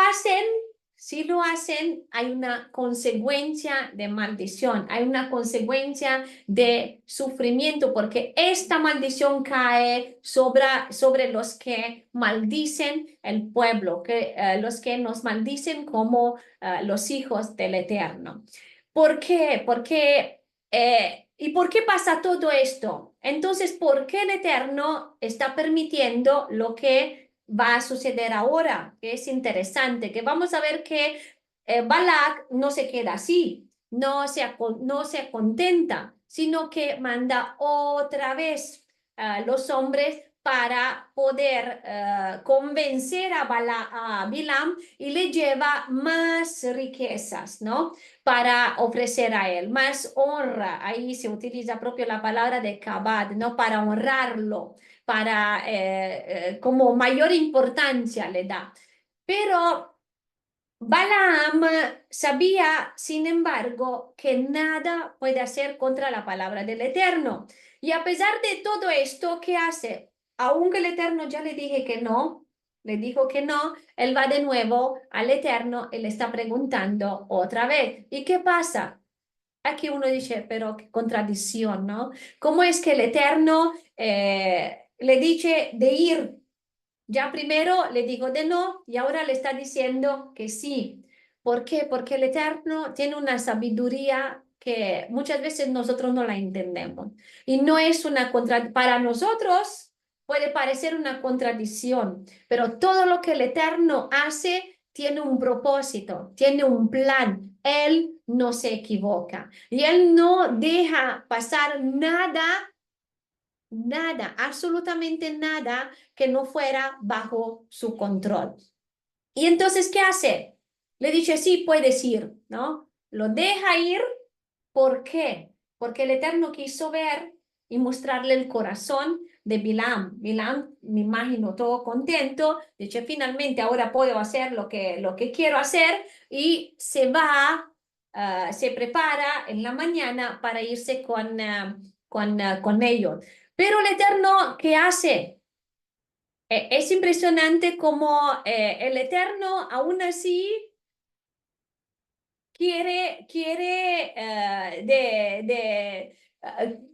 hacen, hay una consecuencia de maldición, hay una consecuencia de sufrimiento, porque esta maldición cae sobre los que maldicen el pueblo, los que nos maldicen como los hijos del Eterno. ¿Por qué? ¿Y por qué pasa todo esto? Entonces, ¿por qué el Eterno está permitiendo lo que va a suceder ahora? Que es interesante, que vamos a ver que Balak no se queda así, no se contenta, sino que manda otra vez a los hombres para poder convencer a Bilam y le lleva más riquezas, ¿no? Para ofrecer a él, más honra. Ahí se utiliza propio la palabra de kabad, ¿no? Para honrarlo, para como mayor importancia le da. Pero Balaam sabía, sin embargo, que nada puede hacer contra la palabra del Eterno. Y a pesar de todo esto, ¿qué hace? Aunque el Eterno ya le dije que no, le dijo que no, él va de nuevo al Eterno y le está preguntando otra vez. ¿Y qué pasa? Aquí uno dice, pero qué contradicción, ¿no? ¿Cómo es que el Eterno le dice de ir? Ya primero le dijo de no y ahora le está diciendo que sí. ¿Por qué? Porque el Eterno tiene una sabiduría que muchas veces nosotros no la entendemos. Y no es una para nosotros puede parecer una contradicción, pero todo lo que el Eterno hace tiene un propósito, tiene un plan. Él no se equivoca y él no deja pasar nada, nada, absolutamente nada que no fuera bajo su control. Y entonces, ¿qué hace? Le dice, sí, puedes ir, ¿no? Lo deja ir. ¿Por qué? Porque el Eterno quiso ver y mostrarle el corazón de Bilam. Bilam, me imagino, todo contento, dice, finalmente ahora puedo hacer lo que quiero hacer y se va, se prepara en la mañana para irse con ellos. Pero el Eterno, ¿qué hace? Es impresionante como el Eterno aún así quiere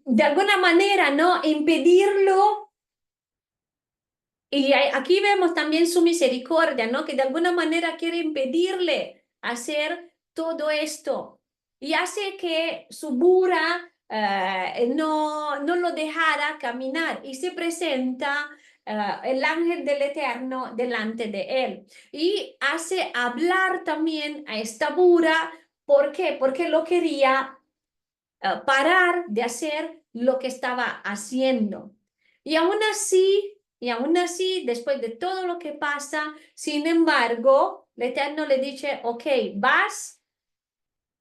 de alguna manera, ¿no? Impedirlo. Y aquí vemos también su misericordia, ¿no? Que de alguna manera quiere impedirle hacer todo esto. Y hace que su bura no lo dejara caminar. Y se presenta el ángel del Eterno delante de él. Y hace hablar también a esta bura. ¿Por qué? Porque lo quería parar de hacer lo que estaba haciendo. Y aún así, después de todo lo que pasa, sin embargo, el Eterno le dice, ok, vas,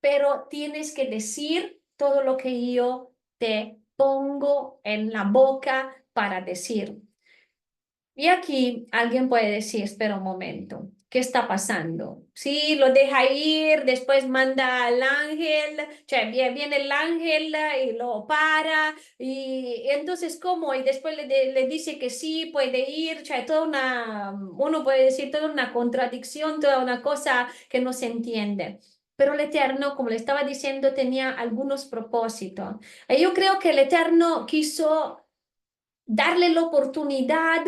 pero tienes que decir todo lo que yo te pongo en la boca para decir. Y aquí alguien puede decir, espera un momento, ¿qué está pasando? Sí, lo deja ir, después manda al ángel, o sea, viene el ángel y lo para, y entonces, ¿cómo? Y después le dice que sí, puede ir, o sea, uno puede decir toda una contradicción, toda una cosa que no se entiende. Pero el Eterno, como le estaba diciendo, tenía algunos propósitos. Y yo creo que el Eterno quiso darle la oportunidad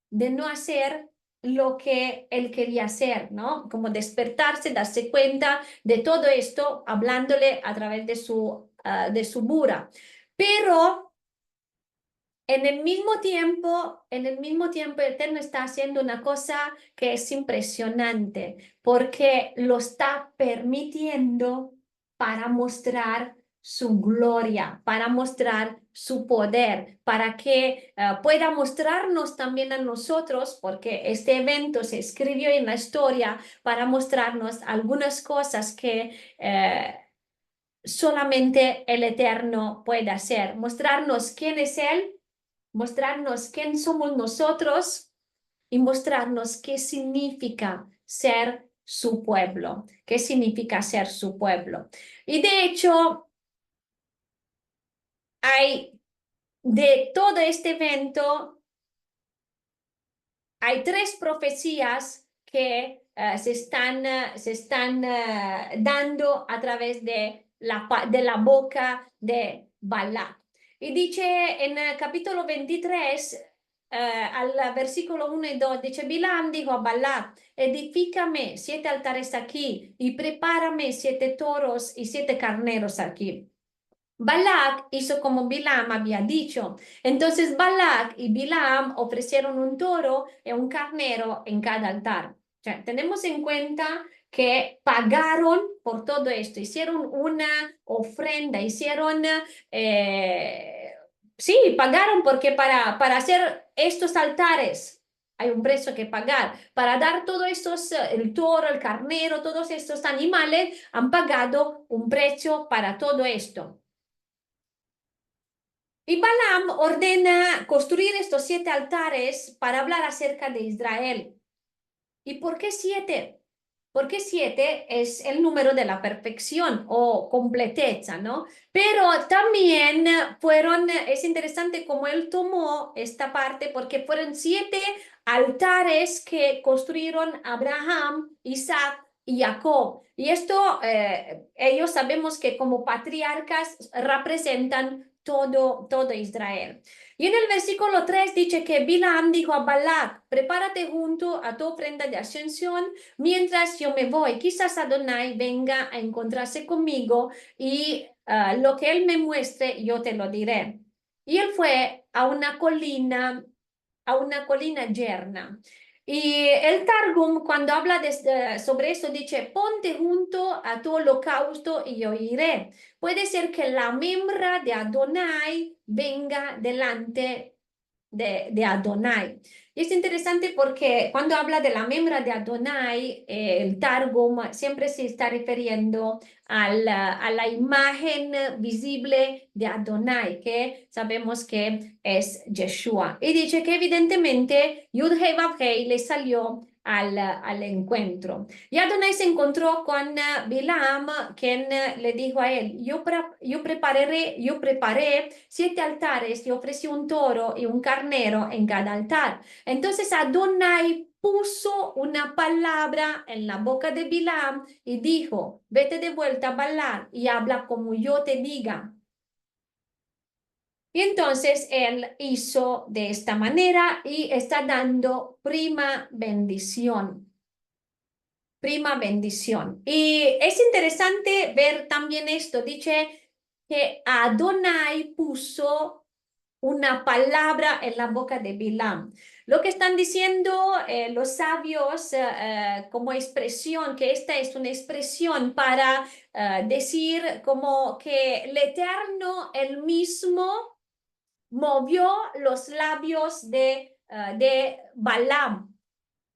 de no hacer lo que él quería hacer, ¿no? Como despertarse, darse cuenta de todo esto, hablándole a través de su bura. Pero en el mismo tiempo, el Eterno está haciendo una cosa que es impresionante, porque lo está permitiendo para mostrar su gloria, para mostrar su poder, para que pueda mostrarnos también a nosotros, porque este evento se escribió en la historia para mostrarnos algunas cosas que solamente el Eterno puede hacer, mostrarnos quién es Él, mostrarnos quién somos nosotros y mostrarnos qué significa ser su pueblo, qué significa ser su pueblo. Y de hecho, hay de todo este evento, hay tres profecías que se están dando a través de la boca de Balac. Y dice en el capítulo 23, al versículo 1 y 2, dice, Bilam dijo a Balac, edifícame 7 altares aquí y prepárame 7 toros y 7 carneros aquí. Balac hizo como Bilam había dicho. Entonces Balac y Bilam ofrecieron un toro y un carnero en cada altar. O sea, tenemos en cuenta que pagaron por todo esto, hicieron una ofrenda, sí, pagaron porque para hacer estos altares hay un precio que pagar. Para dar todos estos, el toro, el carnero, todos estos animales, han pagado un precio para todo esto. Y Balaam ordena construir estos 7 altares para hablar acerca de Israel. ¿Y por qué 7? Porque 7 es el número de la perfección o completeza, ¿no? Pero también es interesante cómo él tomó esta parte porque fueron 7 altares que construyeron Abraham, Isaac y Jacob. Y esto, ellos sabemos que como patriarcas representan todo Israel. Y en el versículo 3 dice que Bilam dijo a Balac, prepárate junto a tu ofrenda de ascensión mientras yo me voy. Quizás Adonai venga a encontrarse conmigo y lo que él me muestre, yo te lo diré. Y él fue a una colina yerna. Y el Targum, cuando habla sobre eso, dice, ponte junto a tu holocausto y yo iré. Puede ser que la membra de Adonai venga delante de Adonai. Y es interesante porque cuando habla de la membra de Adonai, el Targum siempre se está refiriendo a la imagen visible de Adonai, que sabemos que es Yeshua. Y dice que evidentemente Yud-Hei Vav-Hei le salió al encuentro. Y Adonai se encontró con Bilam, quien le dijo a él, yo preparé 7 altares y ofrecí un toro y un carnero en cada altar. Entonces Adonai puso una palabra en la boca de Bilam y dijo, vete de vuelta a Balac y habla como yo te diga. Y entonces él hizo de esta manera y está dando prima bendición. Prima bendición. Y es interesante ver también esto. Dice que Adonai puso una palabra en la boca de Bilam. Lo que están diciendo los sabios como expresión, que esta es una expresión para decir como que el Eterno, él mismo, movió los labios de Balaam.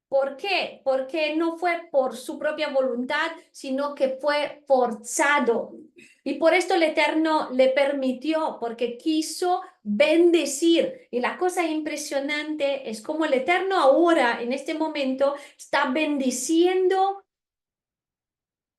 ¿Por qué? Porque no fue por su propia voluntad, sino que fue forzado. Y por esto el Eterno le permitió, porque quiso bendecir. Y la cosa impresionante es cómo el Eterno ahora, en este momento, está bendiciendo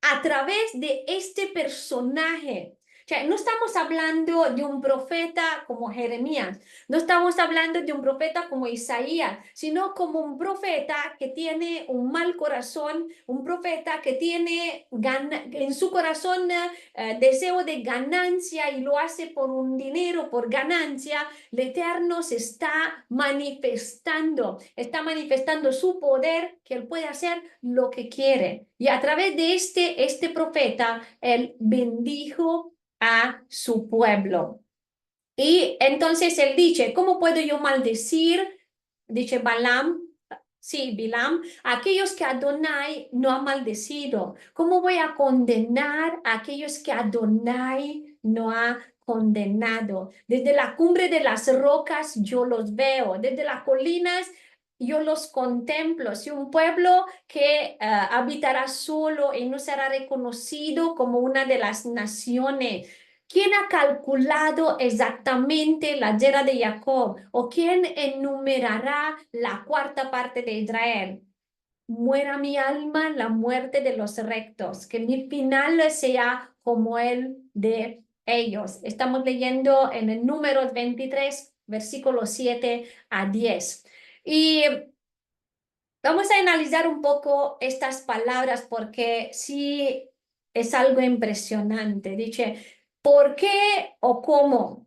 a través de este personaje. O sea, no estamos hablando de un profeta como Jeremías, no estamos hablando de un profeta como Isaías, sino como un profeta que tiene un mal corazón, un profeta que tiene en su corazón deseo de ganancia y lo hace por un dinero, por ganancia. El Eterno se está manifestando su poder, que él puede hacer lo que quiere. Y a través de este profeta, él bendijo a su pueblo. Y entonces él dice, ¿cómo puedo yo maldecir? Dice Bilam, a aquellos que Adonai no ha maldecido. ¿Cómo voy a condenar a aquellos que Adonai no ha condenado? Desde la cumbre de las rocas yo los veo, desde las colinas yo los contemplo. Si un pueblo que habitará solo y no será reconocido como una de las naciones. ¿Quién ha calculado exactamente la yerra de Jacob? ¿O quién enumerará la cuarta parte de Israel? Muera mi alma la muerte de los rectos, que mi final sea como el de ellos. Estamos leyendo en el Números 23, versículos 7 a 10. Y vamos a analizar un poco estas palabras porque sí es algo impresionante. Dice, ¿por qué o cómo?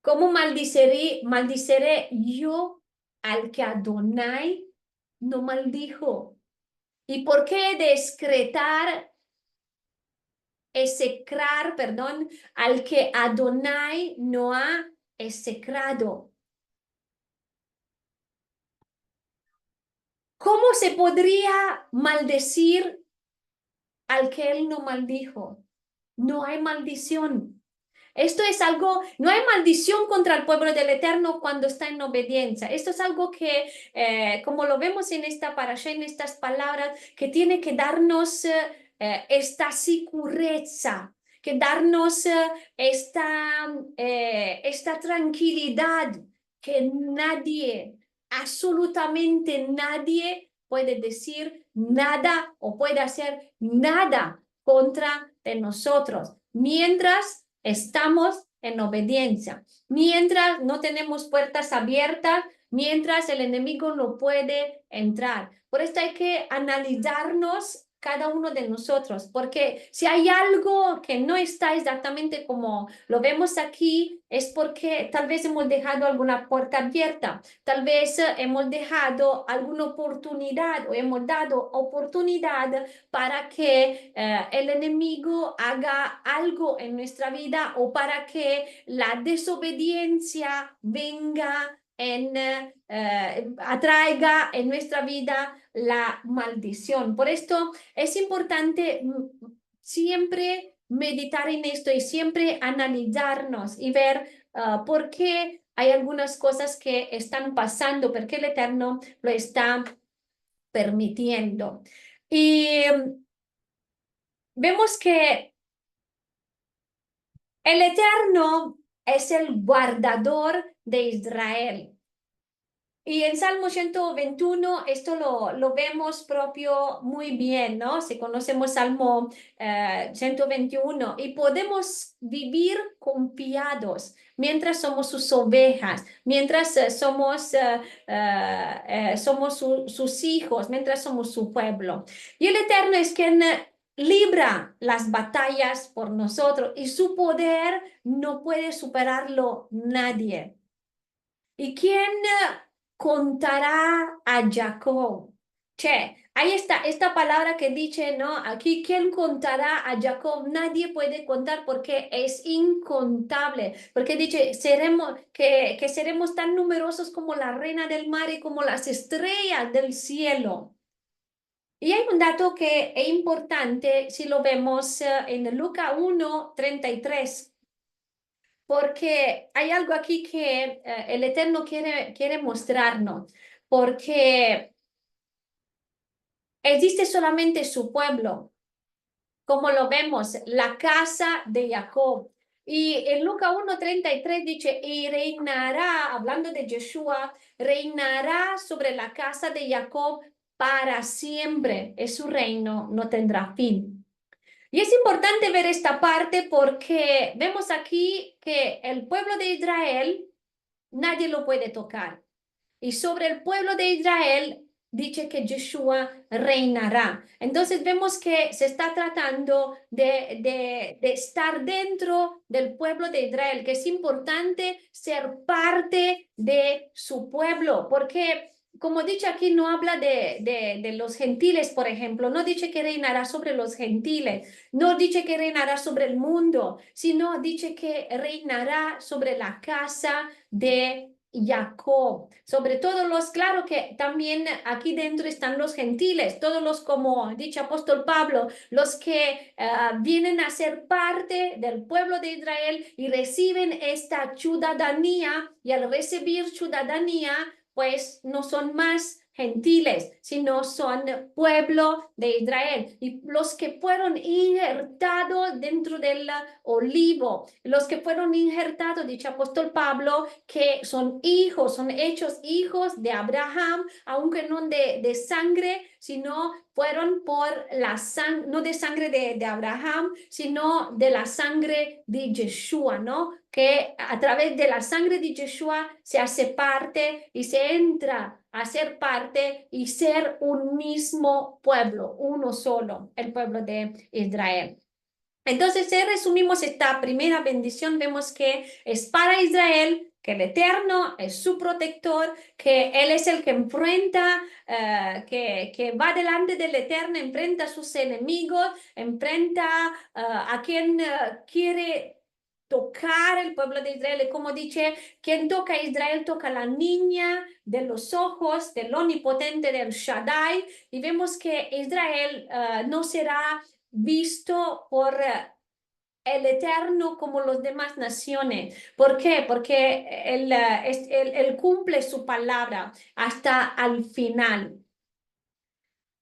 ¿Cómo maldiceré yo al que Adonai no maldijo? ¿Y por qué execrar, perdón, al que Adonai no ha execrado? ¿Cómo se podría maldecir al que él no maldijo? No hay maldición. Esto es algo, no hay maldición contra el pueblo del Eterno cuando está en obediencia. Esto es algo que, como lo vemos en esta parasha, en estas palabras, que tiene que darnos esta sicurezza, que darnos esta tranquilidad que nadie, absolutamente nadie puede decir nada o puede hacer nada contra de nosotros, mientras estamos en obediencia, mientras no tenemos puertas abiertas, mientras el enemigo no puede entrar. Por esto hay que analizarnos cada uno de nosotros, porque si hay algo que no está exactamente como lo vemos aquí, es porque tal vez hemos dejado alguna puerta abierta, tal vez hemos dejado alguna oportunidad o hemos dado oportunidad para que el enemigo haga algo en nuestra vida o para que la desobediencia venga atraiga en nuestra vida la maldición. Por esto es importante siempre meditar en esto y siempre analizarnos y ver por qué hay algunas cosas que están pasando, por qué el Eterno lo está permitiendo. Y vemos que el Eterno es el guardador de Israel. Y en Salmo 121 esto lo vemos propio muy bien, ¿no? Si conocemos Salmo 121 y podemos vivir confiados mientras somos sus ovejas, mientras somos sus hijos, mientras somos su pueblo. Y el Eterno es quien libra las batallas por nosotros y su poder no puede superarlo nadie. ¿Y quién contará a Jacob? Che, ahí está esta palabra que dice, ¿no? Aquí, ¿quién contará a Jacob? Nadie puede contar porque es incontable. Porque dice, que seremos tan numerosos como la reina del mar y como las estrellas del cielo. Y hay un dato que es importante si lo vemos en Lucas 1:33 porque hay algo aquí que el Eterno quiere mostrarnos, porque existe solamente su pueblo, como lo vemos, la casa de Jacob. Y en Lucas 1:33 dice, y reinará, hablando de Yeshua, reinará sobre la casa de Jacob para siempre, y su reino no tendrá fin. Y es importante ver esta parte porque vemos aquí que el pueblo de Israel nadie lo puede tocar. Y sobre el pueblo de Israel dice que Yeshua reinará. Entonces vemos que se está tratando de estar dentro del pueblo de Israel, que es importante ser parte de su pueblo, porque como dice aquí, no habla de los gentiles, por ejemplo, no dice que reinará sobre los gentiles, no dice que reinará sobre el mundo, sino dice que reinará sobre la casa de Jacob, sobre todo los, claro que también aquí dentro están los gentiles, todos los, como dice apóstol Pablo, los que vienen a ser parte del pueblo de Israel y reciben esta ciudadanía, y al recibir ciudadanía, pues no son más gentiles, sino son pueblo de Israel. Y los que fueron injertados dentro del olivo, los que fueron injertados, dice apóstol Pablo, que son hijos, son hechos hijos de Abraham, aunque no de sangre, sino fueron por la sangre, no de sangre de Abraham, sino de la sangre de Yeshua, ¿no? Que a través de la sangre de Yeshua se hace parte y se entra a ser parte y ser un mismo pueblo, uno solo, el pueblo de Israel. Entonces, si resumimos esta primera bendición, vemos que es para Israel, que el Eterno es su protector, que Él es el que enfrenta, que va delante del Eterno, enfrenta a sus enemigos, enfrenta a quien quiere tocar el pueblo de Israel. Y como dice, quien toca a Israel toca a la niña de los ojos del omnipotente del Shaddai. Y vemos que Israel no será visto por el Eterno como las demás naciones. ¿Por qué? Porque él cumple su palabra hasta al final.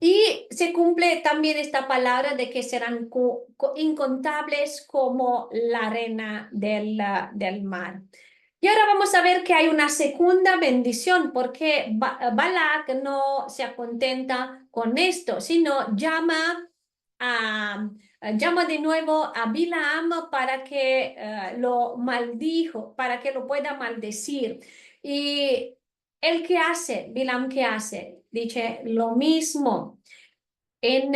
Y se cumple también esta palabra de que serán incontables como la arena del mar. Y ahora vamos a ver que hay una segunda bendición, porque Balak no se acontenta con esto, sino llama de nuevo a Bilam para que lo maldijo, para que lo pueda maldecir. Y ¿el qué hace? Bilam, ¿qué hace? Dice lo mismo. Si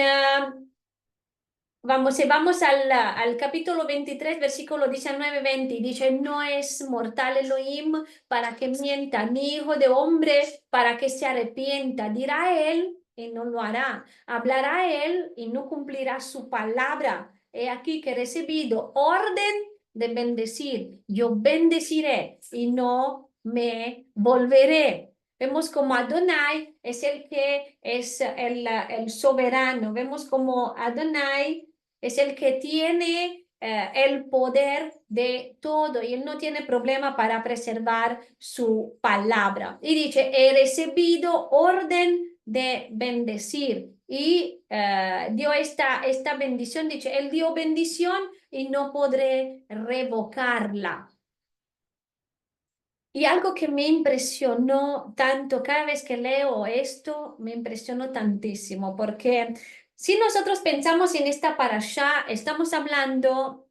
vamos al capítulo 23, versículo 19-20, dice, no es mortal Elohim para que mienta, ni hijo de hombre para que se arrepienta. Dirá él y no lo hará. Hablará él y no cumplirá su palabra. He aquí que he recibido orden de bendecir. Yo bendeciré y no me volveré. Vemos como Adonai es el que es el soberano. Vemos como Adonai es el que tiene el poder de todo y él no tiene problema para preservar su palabra. Y dice, he recibido orden de bendecir y dio esta bendición, dice, él dio bendición y no podré revocarla. Y algo que me impresionó tanto, cada vez que leo esto, me impresionó tantísimo, porque si nosotros pensamos en esta parashá, estamos hablando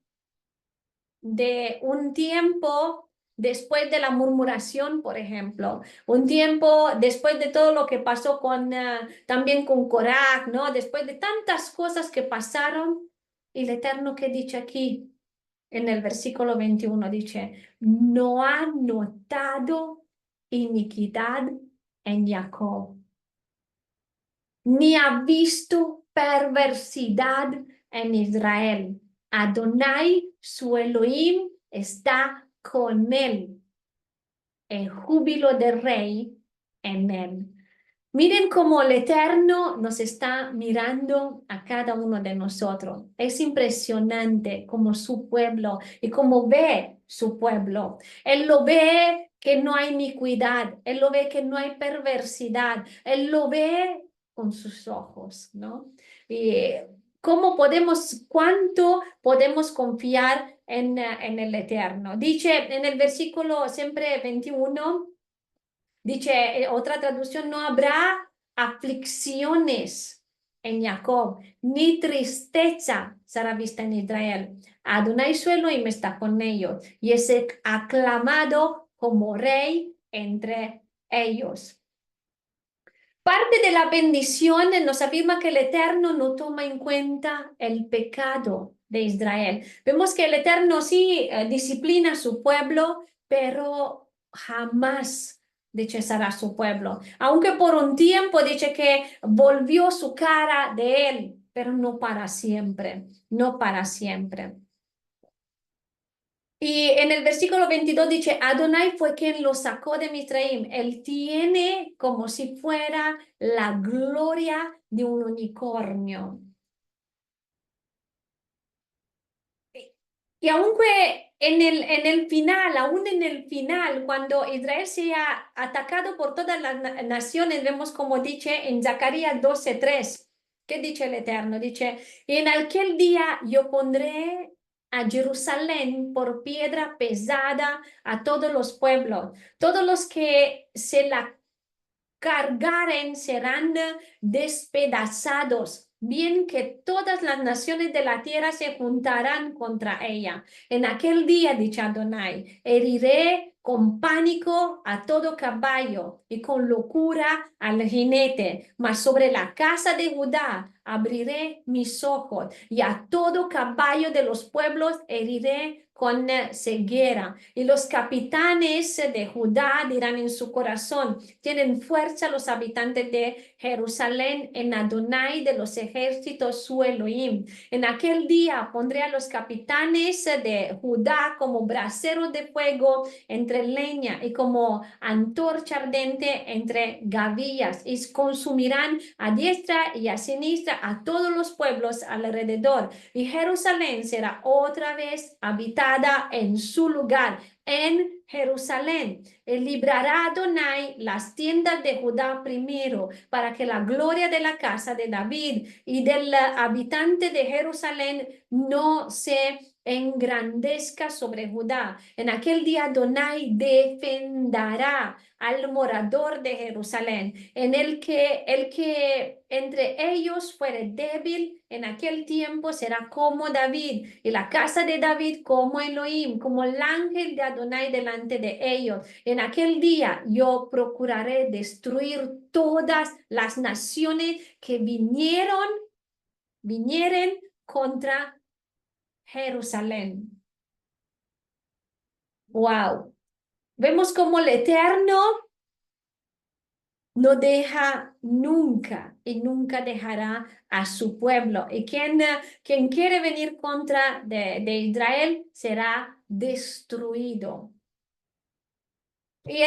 de un tiempo después de la murmuración, por ejemplo, un tiempo después de todo lo que pasó también con Coraj, ¿no? Después de tantas cosas que pasaron, y el Eterno que dice aquí, en el versículo 21 dice, no ha notado iniquidad en Jacob, ni ha visto perversidad en Israel. Adonai, su Elohim, está con él. El júbilo del rey en él. Miren cómo el Eterno nos está mirando a cada uno de nosotros. Es impresionante como su pueblo y cómo ve su pueblo. Él lo ve que no hay iniquidad, él lo ve que no hay perversidad, él lo ve con sus ojos, ¿no? Y cuánto podemos confiar en el Eterno. Dice en el versículo siempre 21. Dice otra traducción, no habrá aflicciones en Jacob, ni tristeza será vista en Israel. Adonai su Elohim está con ellos y es aclamado como rey entre ellos. Parte de la bendición nos afirma que el Eterno no toma en cuenta el pecado de Israel. Vemos que el Eterno sí disciplina a su pueblo, pero jamás rechazará a su pueblo. Aunque por un tiempo dice que volvió su cara de él, pero no para siempre, no para siempre. Y en el versículo 22 dice, Adonai fue quien lo sacó de Misraim. Él tiene como si fuera la gloria de un unicornio. que aunque en el final, aún en el final, cuando Israel sea atacado por todas las naciones, vemos como dice en Zacarías 12:3, ¿qué dice el Eterno? Dice, en aquel día yo pondré a Jerusalén por piedra pesada a todos los pueblos, todos los que se la cargaren serán despedazados. Bien que todas las naciones de la tierra se juntarán contra ella. En aquel día, dice Adonai, heriré con pánico a todo caballo y con locura al jinete, mas sobre la casa de Judá abriré mis ojos y a todo caballo de los pueblos heriré con ceguera. Y los capitanes de Judá dirán en su corazón, tienen fuerza los habitantes de Jerusalén en Adonai de los ejércitos su Elohim. En aquel día pondré a los capitanes de Judá como braseros de fuego entre leña y como antorcha ardente entre gavillas y consumirán a diestra y a siniestra a todos los pueblos alrededor. Y Jerusalén será otra vez habitada en su lugar, en Jerusalén. Librará Adonai las tiendas de Judá primero, para que la gloria de la casa de David y del habitante de Jerusalén no se engrandezca sobre Judá. En aquel día Adonai defenderá al morador de Jerusalén, en el que entre ellos fuere débil, en aquel tiempo será como David, y la casa de David como Elohim, como el ángel de Adonai delante de ellos. En aquel día yo procuraré destruir todas las naciones que vinieren contra Jerusalén. Wow. Vemos como el Eterno no deja nunca y nunca dejará a su pueblo. Y quien quiere venir contra de Israel será destruido. Y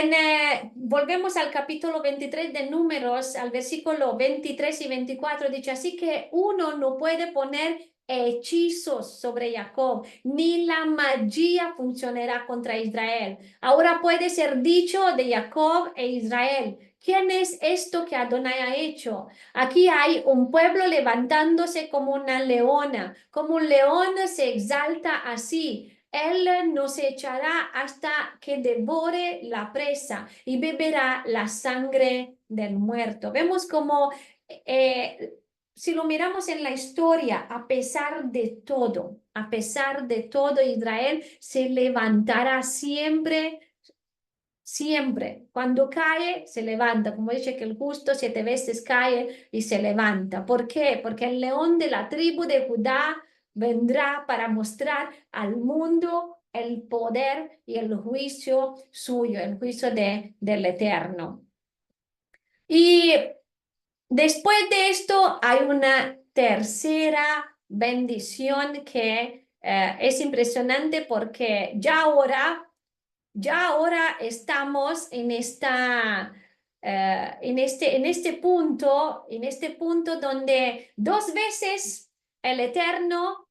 volvemos al capítulo 23 de Números, al versículo 23 y 24, dice, así que uno no puede poner hechizos sobre Jacob, ni la magia funcionará contra Israel. Ahora puede ser dicho de Jacob e Israel, ¿quién es esto que Adonai ha hecho? Aquí hay un pueblo levantándose como una leona, como un león se exalta así. Él nos echará hasta que devore la presa y beberá la sangre del muerto. Vemos como, si lo miramos en la historia, a pesar de todo, Israel se levantará siempre. Siempre, cuando cae, se levanta, como dice que el justo 7 veces cae y se levanta. ¿Por qué? Porque el león de la tribu de Judá vendrá para mostrar al mundo el poder y el juicio suyo, el juicio del Eterno. Y después de esto hay una tercera bendición que es impresionante porque ya ahora estamos en este punto donde 2 veces el Eterno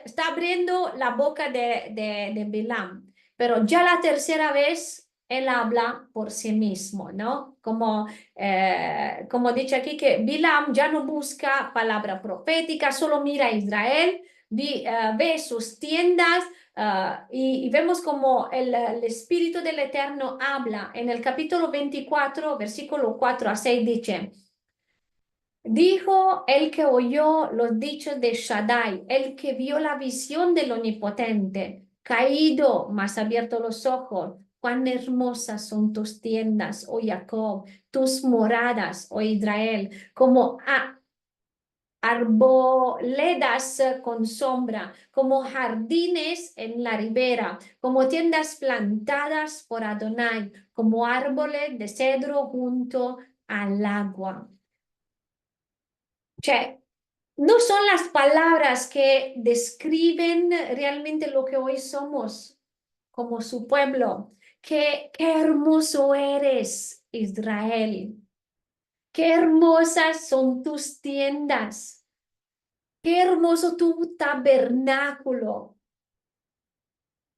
está abriendo la boca de Bilam, pero ya la tercera vez él habla por sí mismo, ¿no? Como dice aquí que Bilam ya no busca palabra profética, solo mira a Israel, ve sus tiendas. Y vemos como el Espíritu del Eterno habla en el capítulo 24, versículo 4 a 6, dice, dijo el que oyó los dichos de Shaddai, el que vio la visión del Omnipotente, caído, mas abierto los ojos, cuán hermosas son tus tiendas, oh Jacob, tus moradas, oh Israel, como arboledas con sombra, como jardines en la ribera, como tiendas plantadas por Adonai, como árboles de cedro junto al agua. Cioè, no son las palabras que describen realmente lo que hoy somos como su pueblo. Qué hermoso eres, Israel. Qué hermosas son tus tiendas. Qué hermoso tu tabernáculo.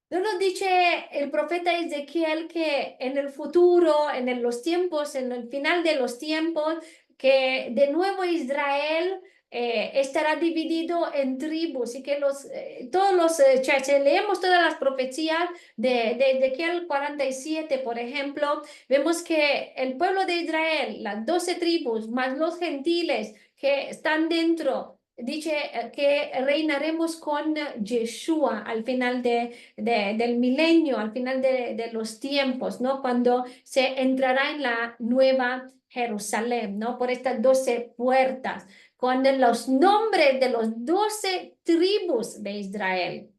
No nos dice el profeta Ezequiel que en el futuro, los tiempos, en el final de los tiempos, que de nuevo Israel estará dividido en tribus y que si leemos todas las profecías de Ezequiel 47, por ejemplo, vemos que el pueblo de Israel, las 12 tribus, más los gentiles que están dentro, dice que reinaremos con Yeshua al final del milenio, al final de los tiempos, ¿no? Cuando se entrará en la nueva Jerusalén, ¿no? Por estas 12 puertas, con los nombres de los 12 tribus de Israel.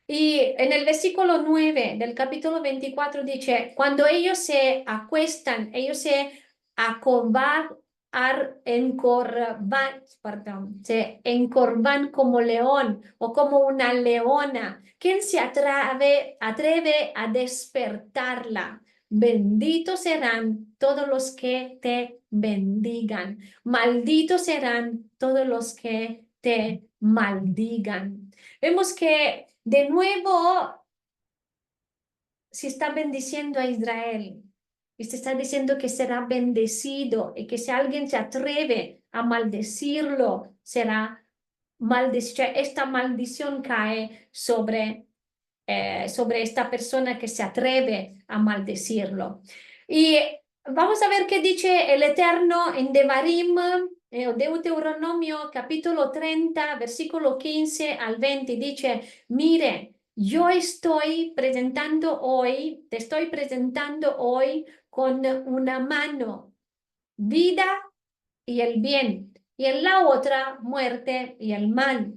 Y en el versículo 9 del capítulo 24 dice, cuando ellos se acuestan, ellos se se encorvan como león o como una leona. ¿Quién se atreve a despertarla? Benditos serán todos los que te bendigan. Malditos serán todos los que te maldigan. Vemos que de nuevo se está bendiciendo a Israel y se está diciendo que será bendecido y que si alguien se atreve a maldecirlo, será maldecido. Esta maldición cae sobre esta persona que se atreve a maldecirlo. Y vamos a ver qué dice el Eterno en Devarim, Deuteronomio capítulo 30, versículo 15 al 20. Dice, mire, te estoy presentando hoy con una mano vida y el bien, y en la otra muerte y el mal.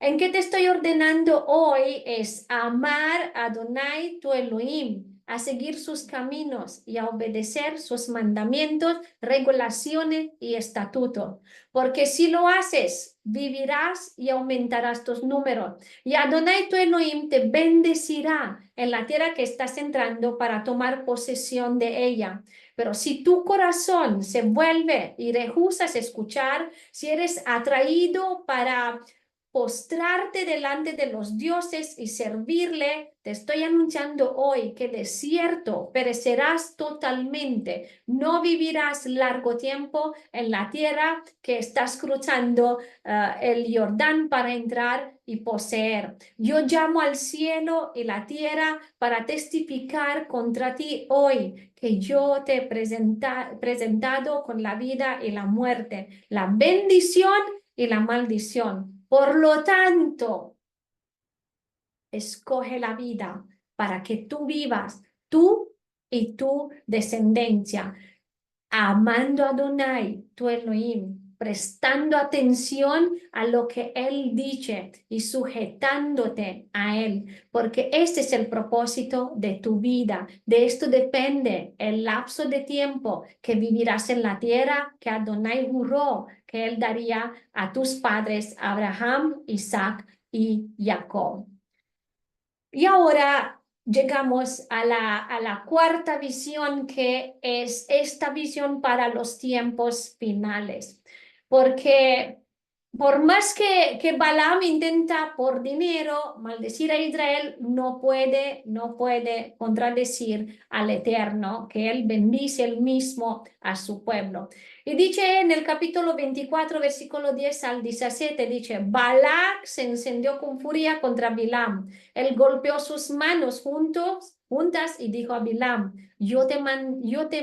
En qué te estoy ordenando hoy es a amar a Adonai tu Elohim, a seguir sus caminos y a obedecer sus mandamientos, regulaciones y estatutos. Porque si lo haces, vivirás y aumentarás tus números. Y Adonai tu Elohim te bendecirá en la tierra que estás entrando para tomar posesión de ella. Pero si tu corazón se vuelve y rehusas escuchar, si eres atraído para postrarte delante de los dioses y servirle, te estoy anunciando hoy que de cierto perecerás totalmente, no vivirás largo tiempo en la tierra que estás cruzando el Jordán para entrar y poseer. Yo llamo al cielo y la tierra para testificar contra ti hoy que yo te he presentado con la vida y la muerte, la bendición y la maldición. Por lo tanto, escoge la vida para que tú vivas, tú y tu descendencia, amando a Adonai, tu Elohim, prestando atención a lo que Él dice y sujetándote a Él, porque este es el propósito de tu vida. De esto depende el lapso de tiempo que vivirás en la tierra que Adonai juró que Él daría a tus padres, Abraham, Isaac y Jacob. Y ahora llegamos a la cuarta visión, que es esta visión para los tiempos finales. Porque por más que Balaam intenta por dinero maldecir a Israel, no puede contradecir al Eterno, que él bendice él mismo a su pueblo. Y dice en el capítulo 24, versículo 10 al 17, dice, Balac se encendió con furia contra Bilam. Él golpeó sus manos juntas y dijo a Bilam, yo te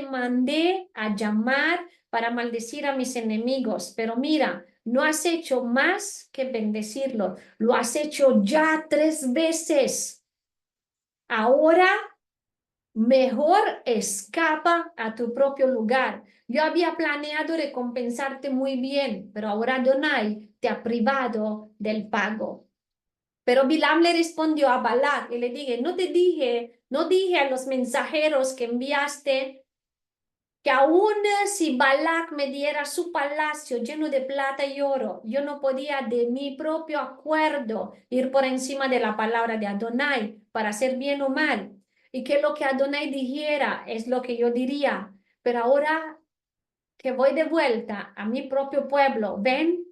mandé a llamar para maldecir a mis enemigos, pero mira, no has hecho más que bendecirlo, lo has hecho ya 3 veces. Ahora mejor escapa a tu propio lugar. Yo había planeado recompensarte muy bien, pero ahora Adonai te ha privado del pago. Pero Bilam le respondió a Balac y le dije, no dije a los mensajeros que enviaste que aún si Balac me diera su palacio lleno de plata y oro, yo no podía de mi propio acuerdo ir por encima de la palabra de Adonai para hacer bien o mal. Y que lo que Adonai dijera es lo que yo diría. Pero ahora que voy de vuelta a mi propio pueblo, ven,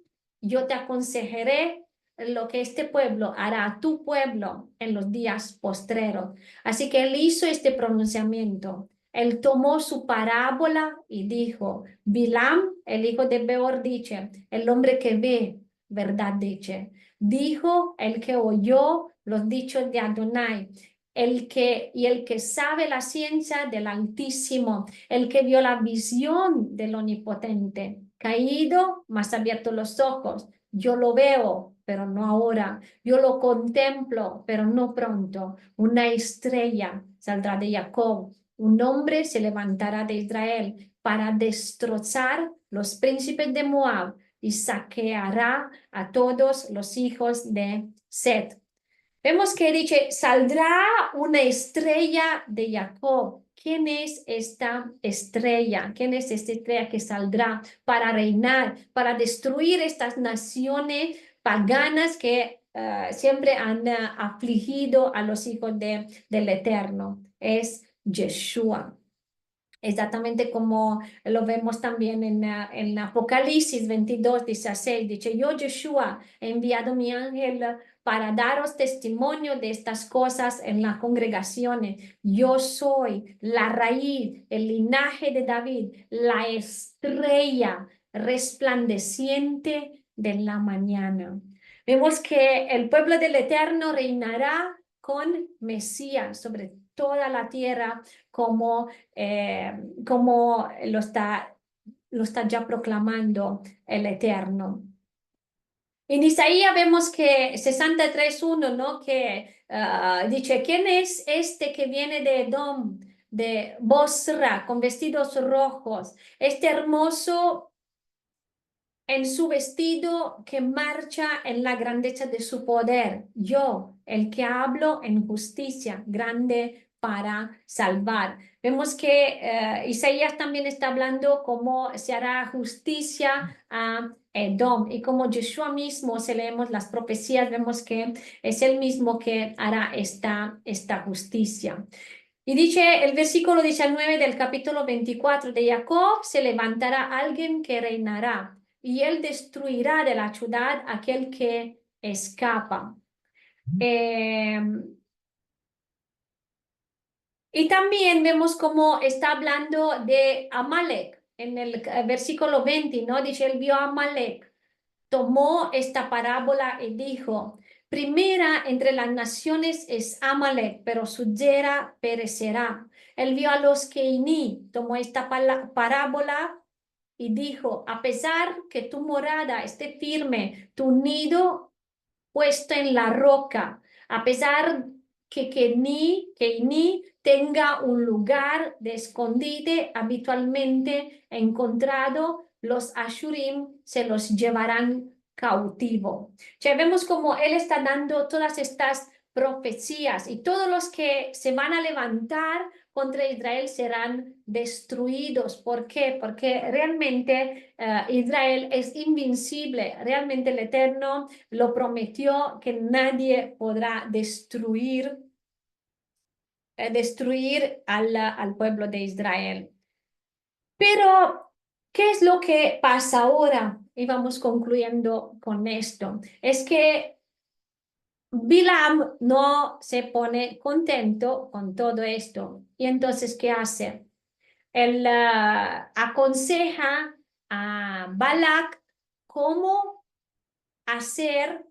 yo te aconsejaré lo que este pueblo hará a tu pueblo en los días postreros. Así que él hizo este pronunciamiento. Él tomó su parábola y dijo, Bilam, el hijo de Beor, dice, el hombre que ve, verdad dice. Dijo el que oyó los dichos de Adonai, el que sabe la ciencia del Altísimo, el que vio la visión del Omnipotente, caído, mas abierto los ojos. Yo lo veo, pero no ahora. Yo lo contemplo, pero no pronto. Una estrella saldrá de Jacob. Un hombre se levantará de Israel para destrozar los príncipes de Moab y saqueará a todos los hijos de Set. Vemos que dice, saldrá una estrella de Jacob. ¿Quién es esta estrella? ¿Quién es esta estrella que saldrá para reinar, para destruir estas naciones paganas que siempre han afligido a los hijos del Eterno? Es Yeshua. Exactamente como lo vemos también en Apocalipsis 22:16. Dice, yo, Yeshua, he enviado mi ángel para daros testimonio de estas cosas en las congregaciones. Yo soy la raíz, el linaje de David, la estrella resplandeciente de la mañana. Vemos que el pueblo del Eterno reinará con Mesías sobre toda la tierra como lo está ya proclamando el Eterno. En Isaías vemos que 63:1, ¿no? Que dice, ¿quién es este que viene de Edom, de Bosra, con vestidos rojos? Este hermoso en su vestido que marcha en la grandeza de su poder. Yo, el que hablo en justicia, grande para salvar. Vemos que Isaías también está hablando cómo se hará justicia a Edom y como Yeshua mismo, si leemos las profecías, vemos que es el mismo que hará esta justicia. Y dice el versículo 19 del capítulo 24 de Jacob, se levantará alguien que reinará y él destruirá de la ciudad aquel que escapa. Y también vemos cómo está hablando de Amalek en el versículo 20, ¿no? Dice, él vio a Amalek, tomó esta parábola y dijo, primera entre las naciones es Amalek, pero su yera perecerá. Él vio a los Keiní, tomó esta parábola y dijo, a pesar que tu morada esté firme, tu nido puesto en la roca, a pesar que Keiní tenga un lugar de escondite habitualmente encontrado, los Ashurim se los llevarán cautivo. Ya vemos como él está dando todas estas profecías y todos los que se van a levantar contra Israel serán destruidos. ¿Por qué? Porque realmente Israel es invencible. Realmente el Eterno lo prometió que nadie podrá destruir al pueblo de Israel. Pero, ¿qué es lo que pasa ahora? Y vamos concluyendo con esto. Es que Bilam no se pone contento con todo esto. Y entonces, ¿qué hace? Él aconseja a Balak cómo hacer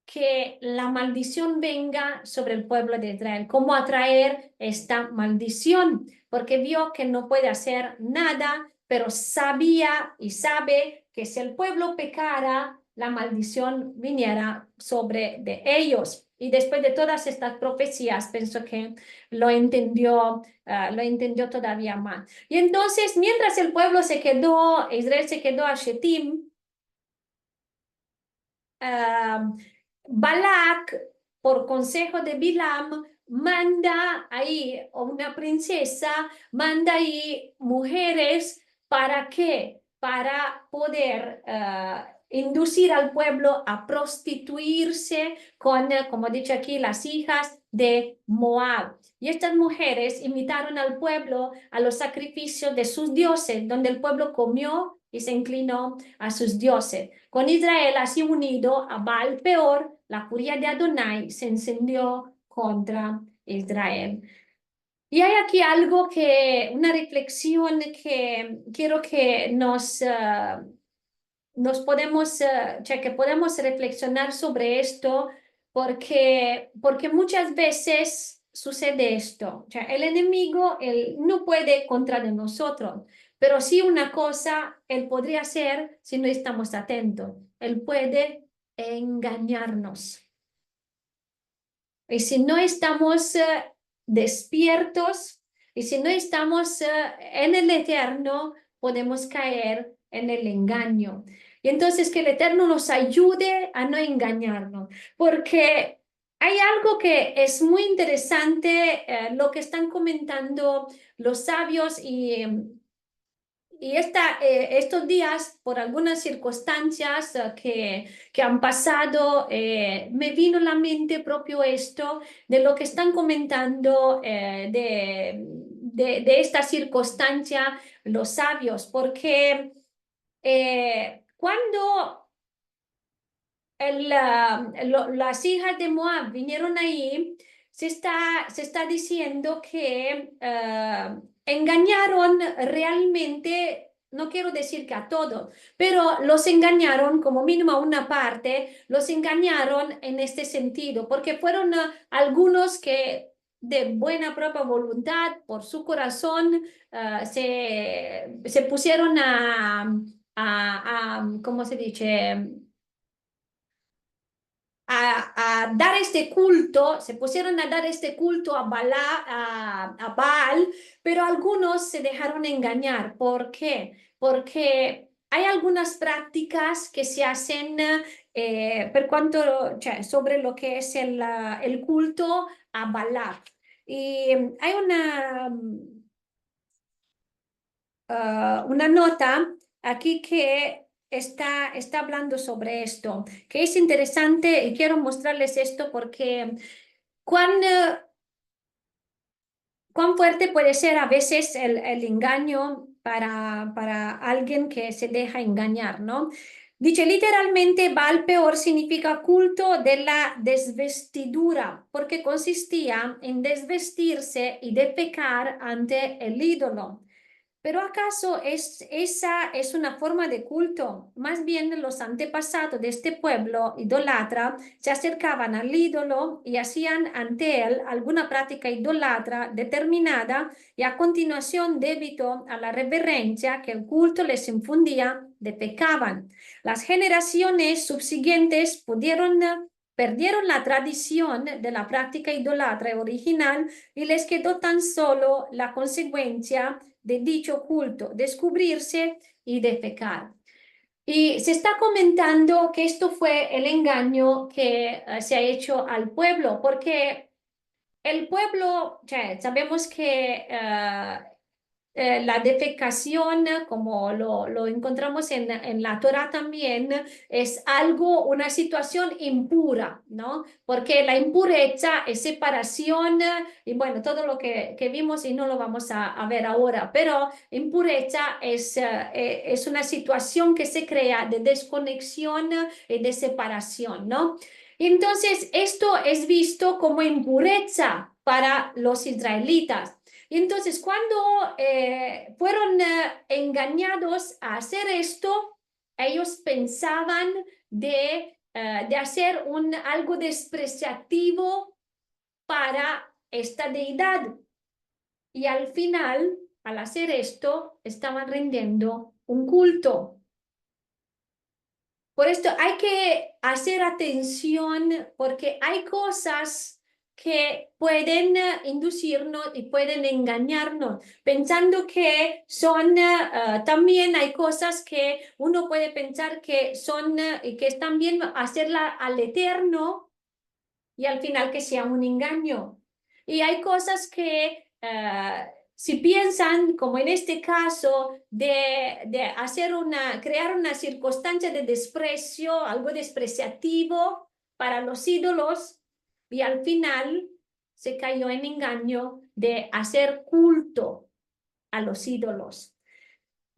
que la maldición venga sobre el pueblo de Israel, cómo atraer esta maldición, porque vio que no puede hacer nada, pero sabía y sabe que si el pueblo pecara, la maldición viniera sobre de ellos. Y después de todas estas profecías, pienso que lo entendió todavía más. Y entonces, mientras el pueblo se quedó, Israel se quedó a Shittim, Balak, por consejo de Bilam, manda ahí, o una princesa, manda ahí mujeres, ¿para qué? Para poder inducir al pueblo a prostituirse con, como he dicho aquí, las hijas de Moab. Y estas mujeres invitaron al pueblo a los sacrificios de sus dioses, donde el pueblo comió y se inclinó a sus dioses. Con Israel así unido a Baal Peor, la furia de Adonai se encendió contra Israel. Y hay aquí algo una reflexión que quiero que nos podemos, que podemos reflexionar sobre esto, porque muchas veces sucede esto. El enemigo, él no puede contra de nosotros, pero sí una cosa, él podría hacer si no estamos atentos. Él puede engañarnos. Y si no estamos despiertos y si no estamos en el eterno, podemos caer en el engaño. Y entonces que el eterno nos ayude a no engañarnos, porque hay algo que es muy interesante, lo que están comentando los sabios y estos días, por algunas circunstancias que han pasado, me vino a la mente propio esto de lo que están comentando de esta circunstancia los sabios, porque cuando las hijas de Moab vinieron ahí, se está diciendo que engañaron realmente, no quiero decir que a todos, pero los engañaron como mínimo a una parte, los engañaron en este sentido, porque fueron algunos que de buena propia voluntad, por su corazón, se pusieron ¿cómo se dice? A dar este culto, se pusieron a dar este culto a Baal, pero algunos se dejaron engañar. ¿Por qué? Porque hay algunas prácticas que se hacen sobre lo que es el culto a Baal. Y hay una nota aquí que está hablando sobre esto, que es interesante y quiero mostrarles esto porque cuán fuerte puede ser a veces el engaño para alguien que se deja engañar, ¿no? Dice literalmente, Baal Peor significa culto de la desvestidura, porque consistía en desvestirse y de pecar ante el ídolo. ¿Pero acaso esa es una forma de culto? Más bien los antepasados de este pueblo idólatra se acercaban al ídolo y hacían ante él alguna práctica idólatra determinada y a continuación, debido a la reverencia que el culto les infundía, de pecaban. Las generaciones subsiguientes perdieron la tradición de la práctica idólatra original y les quedó tan solo la consecuencia de dicho culto, descubrirse y de pecar. Y se está comentando que esto fue el engaño que se ha hecho al pueblo, porque el pueblo, sabemos que la defecación, como lo encontramos en la Torah también, es algo, una situación impura, ¿no? Porque la impureza es separación, y bueno, todo lo que vimos y no lo vamos a ver ahora, pero impureza es una situación que se crea de desconexión y de separación, ¿no? Entonces, esto es visto como impureza para los israelitas. Y entonces, cuando fueron engañados a hacer esto, ellos pensaban de hacer algo despreciativo para esta deidad. Y al final, al hacer esto, estaban rindiendo un culto. Por esto hay que hacer atención porque hay cosas que pueden inducirnos y pueden engañarnos, pensando que también hay cosas que uno puede pensar que son y que están bien hacerla al eterno y al final que sea un engaño. Y hay cosas que si piensan, como en este caso, de crear una circunstancia de desprecio, algo despreciativo para los ídolos, y al final se cayó en engaño de hacer culto a los ídolos.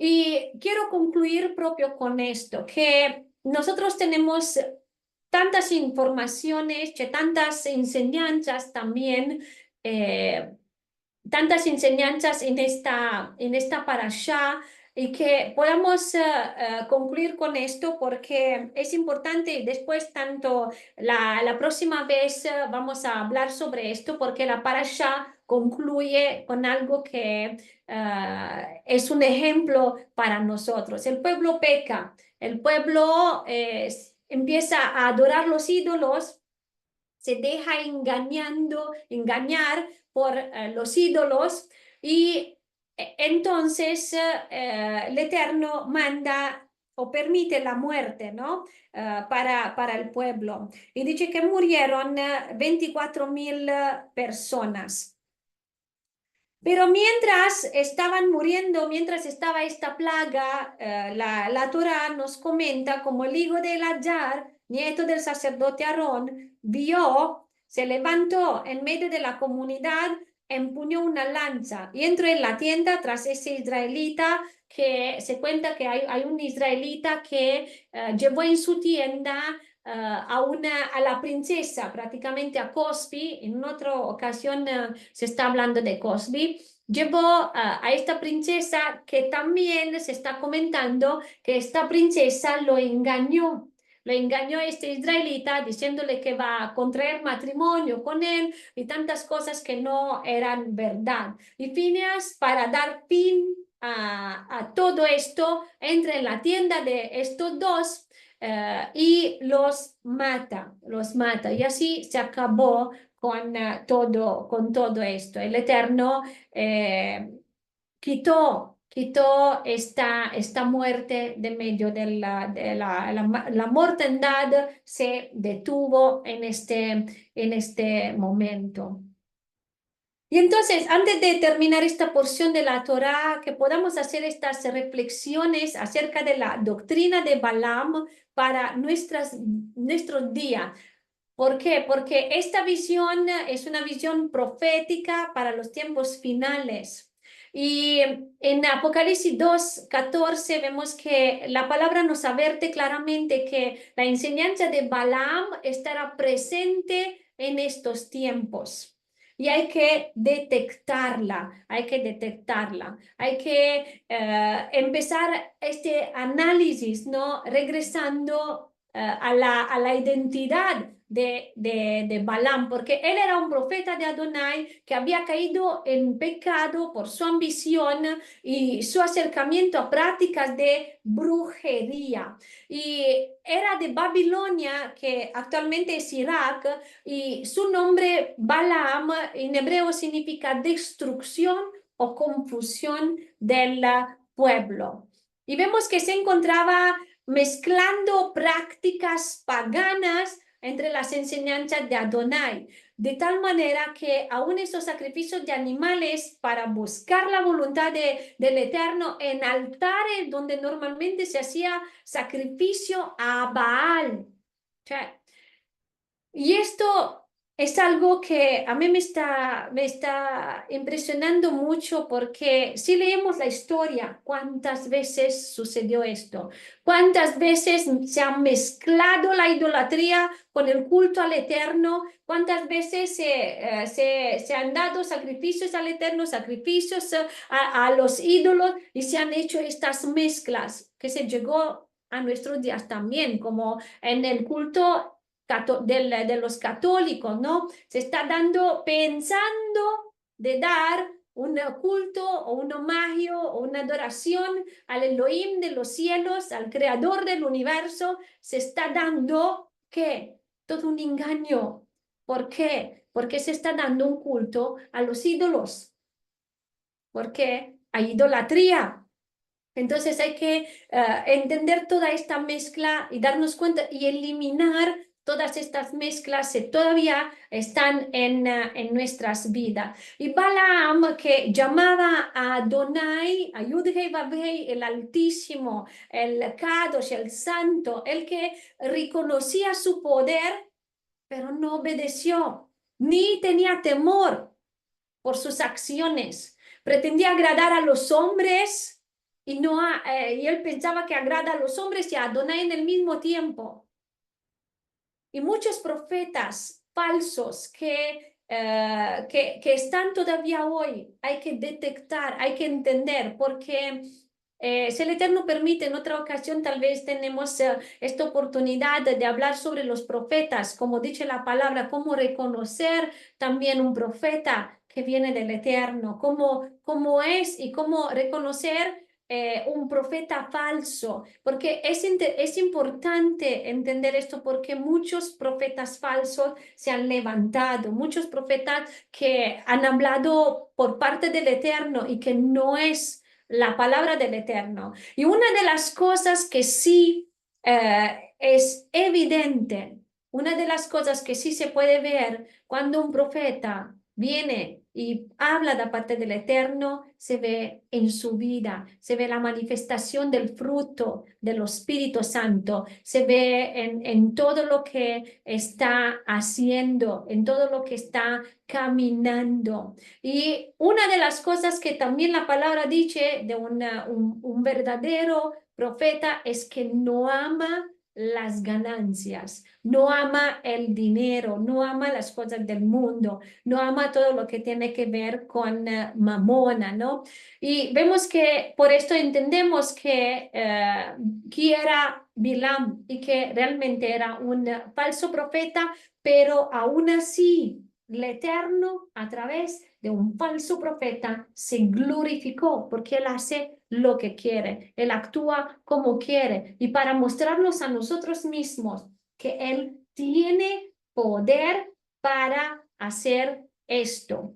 Y quiero concluir propio con esto, que nosotros tenemos tantas informaciones, tantas enseñanzas también, tantas enseñanzas en esta parashá y que podamos concluir con esto porque es importante y después tanto la próxima vez vamos a hablar sobre esto porque la parashá concluye con algo que es un ejemplo para nosotros. El pueblo peca, el pueblo empieza a adorar los ídolos, se deja engañar por los ídolos y entonces el Eterno manda o permite la muerte, ¿no? Para el pueblo. Y dice que murieron 24.000 personas. Pero mientras estaban muriendo, mientras estaba esta plaga, la Torá nos comenta como el hijo de Elazar, nieto del sacerdote Aarón, vio, se levantó en medio de la comunidad, empuñó una lanza y entró en la tienda tras ese israelita que se cuenta que hay un israelita que llevó en su tienda a la princesa, prácticamente a Cosby. En otra ocasión se está hablando de Cosby. Llevó a esta princesa que también se está comentando que esta princesa lo engañó. Lo engañó a este israelita diciéndole que va a contraer matrimonio con él y tantas cosas que no eran verdad. Y Phineas, para dar fin a todo esto, entra en la tienda de estos dos y los mata. Y así se acabó con todo esto. El Eterno quitó esta muerte de medio la mortandad se detuvo en este momento. Y entonces, antes de terminar esta porción de la Torá, que podamos hacer estas reflexiones acerca de la doctrina de Balaam para nuestros días. ¿Por qué? Porque esta visión es una visión profética para los tiempos finales. Y en Apocalipsis 2:14 vemos que la palabra nos advierte claramente que la enseñanza de Balaam estará presente en estos tiempos. Y hay que detectarla, hay que empezar este análisis, ¿no? Regresando a la identidad de Balaam, porque él era un profeta de Adonai que había caído en pecado por su ambición y su acercamiento a prácticas de brujería. Y era de Babilonia, que actualmente es Irak, y su nombre Balaam en hebreo significa destrucción o confusión del pueblo. Y vemos que se encontraba mezclando prácticas paganas entre las enseñanzas de Adonai, de tal manera que aún esos sacrificios de animales para buscar la voluntad del Eterno en altares donde normalmente se hacía sacrificio a Baal. O sea, y esto es algo que a mí me está impresionando mucho porque si leemos la historia, ¿cuántas veces sucedió esto? ¿Cuántas veces se ha mezclado la idolatría con el culto al Eterno? ¿Cuántas veces se han dado sacrificios al Eterno, sacrificios a los ídolos y se han hecho estas mezclas que se llegó a nuestros días también, como en el culto de los católicos, ¿no? Se está pensando de dar un culto o un homagio o una adoración al Elohim de los cielos, al creador del universo, se está dando, ¿qué? Todo un engaño. ¿Por qué? Porque se está dando un culto a los ídolos. Porque hay idolatría. Entonces hay que entender toda esta mezcla y darnos cuenta y eliminar todas estas mezclas que todavía están en nuestras vidas. Y Balaam, que llamaba a Adonai, a Yud-Heh Vav-Heh, el Altísimo, el Kadosh, el Santo, el que reconocía su poder, pero no obedeció, ni tenía temor por sus acciones. Pretendía agradar a los hombres y él pensaba que agrada a los hombres y a Adonai en el mismo tiempo. Y muchos profetas falsos que están todavía hoy, hay que detectar, hay que entender, porque si el Eterno permite, en otra ocasión tal vez tenemos esta oportunidad de hablar sobre los profetas, como dice la palabra, cómo reconocer también un profeta que viene del Eterno, cómo es y cómo reconocer un profeta falso, porque es importante entender esto porque muchos profetas falsos se han levantado, muchos profetas que han hablado por parte del Eterno y que no es la palabra del Eterno. Y una de las cosas que sí es evidente, una de las cosas que sí se puede ver cuando un profeta viene y habla de parte del Eterno, se ve en su vida, se ve la manifestación del fruto del Espíritu Santo, se ve en todo lo que está haciendo, en todo lo que está caminando. Y una de las cosas que también la palabra dice de un verdadero profeta es que no ama las ganancias, no ama el dinero, no ama las cosas del mundo, no ama todo lo que tiene que ver con mamona, ¿no? Y vemos que por esto entendemos que era Bilam y que realmente era un falso profeta, pero aún así el Eterno a través de un falso profeta se glorificó porque él hace lo que quiere, él actúa como quiere y para mostrarnos a nosotros mismos que él tiene poder para hacer esto.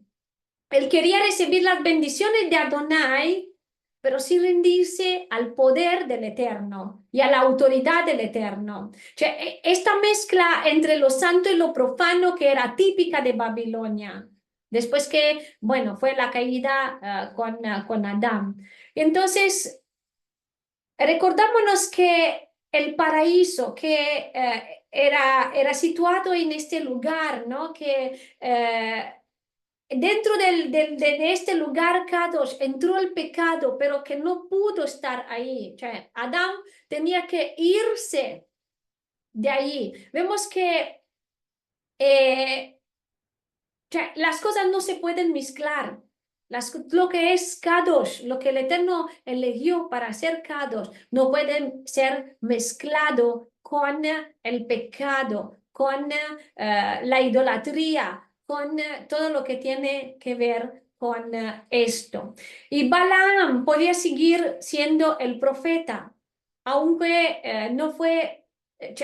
Él quería recibir las bendiciones de Adonai, pero sin rendirse al poder del Eterno y a la autoridad del Eterno. Esta mezcla entre lo santo y lo profano que era típica de Babilonia, después que, bueno, fue la caída con Adán. Entonces, recordámonos que el paraíso que era situado en este lugar, ¿no? Que dentro de este lugar, Kadosh, entró el pecado, pero que no pudo estar ahí. O sea, Adán tenía que irse de ahí. Vemos que o sea, las cosas no se pueden mezclar. Lo que es Kadosh, lo que el Eterno eligió para ser Kadosh, no pueden ser mezclado con el pecado, con la idolatría, con todo lo que tiene que ver con esto. Y Balaam podía seguir siendo el profeta, aunque no fue,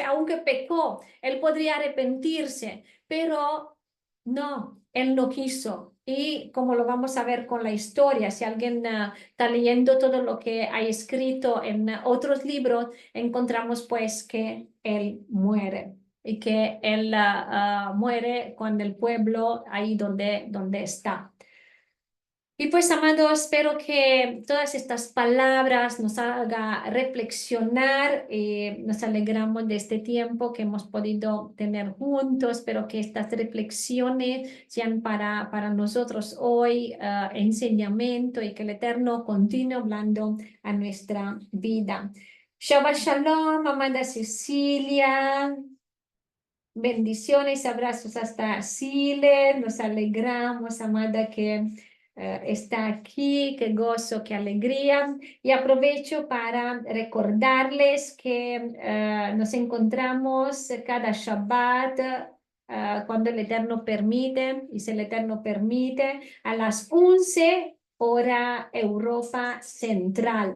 aunque pecó, él podría arrepentirse, pero no, él no quiso. Y como lo vamos a ver con la historia, si alguien está leyendo todo lo que hay escrito en otros libros, encontramos pues que él muere y que él muere con el pueblo ahí donde está. Y pues, amados, espero que todas estas palabras nos haga reflexionar. Nos alegramos de este tiempo que hemos podido tener juntos. Espero que estas reflexiones sean para nosotros hoy enseñamiento y que el Eterno continúe hablando a nuestra vida. Shabbat Shalom, amada Cecilia. Bendiciones, abrazos hasta Chile. Nos alegramos, amada, que está aquí. Qué gozo, qué alegría. Y aprovecho para recordarles que nos encontramos cada Shabbat. Cuando el Eterno permite, y si el Eterno permite, a las 11 hora Europa Central.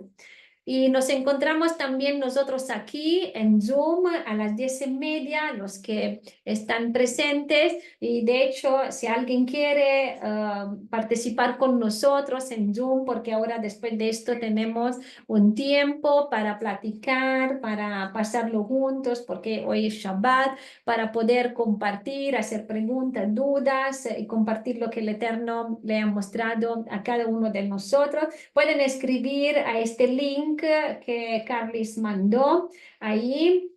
Y nos encontramos también nosotros aquí en Zoom a las 10:30, los que están presentes. Y de hecho, si alguien quiere participar con nosotros en Zoom, porque ahora después de esto tenemos un tiempo para platicar, para pasarlo juntos, porque hoy es Shabbat, para poder compartir, hacer preguntas, dudas y compartir lo que el Eterno le ha mostrado a cada uno de nosotros. Pueden escribir a este link que Carlis mandó ahí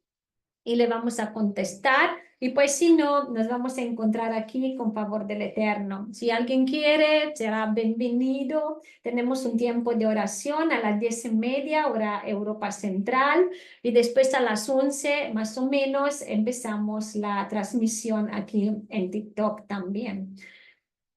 y le vamos a contestar. Y pues si no, nos vamos a encontrar aquí con favor del Eterno. Si alguien quiere, será bienvenido. Tenemos un tiempo de oración a las 10:30, hora Europa Central, y después a las 11, más o menos, empezamos la transmisión aquí en TikTok también.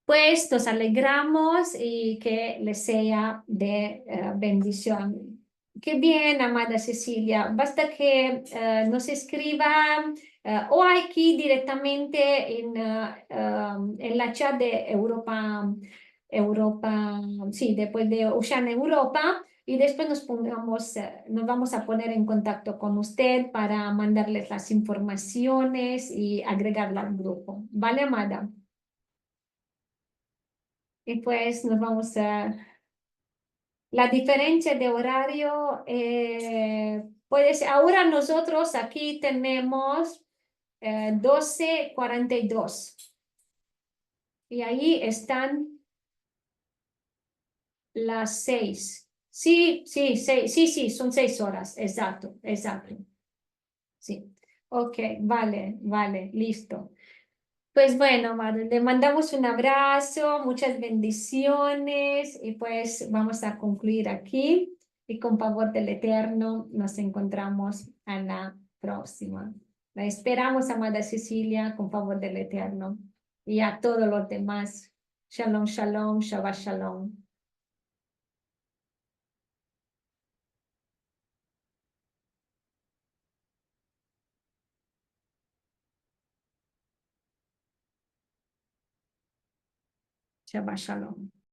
Pues nos alegramos y que les sea de bendición. Qué bien, amada Cecilia. Basta que nos escriba o aquí directamente en la chat de Europa, sí, después de Ocean Europa, y después nos vamos a poner en contacto con usted para mandarles las informaciones y agregarla al grupo. ¿Vale, amada? Y pues nos vamos a... La diferencia de horario puede ser, ahora nosotros aquí tenemos 12:42 y ahí están las 6. Sí, sí, sí, sí, son 6 horas, exacto, exacto. Sí, ok, vale, vale, listo. Pues bueno, madre, le mandamos un abrazo, muchas bendiciones y pues vamos a concluir aquí y con favor del Eterno nos encontramos a la próxima. La esperamos, amada Cecilia, con favor del Eterno y a todos los demás. Shalom, shalom, Shabbat shalom. Shabbat shalom.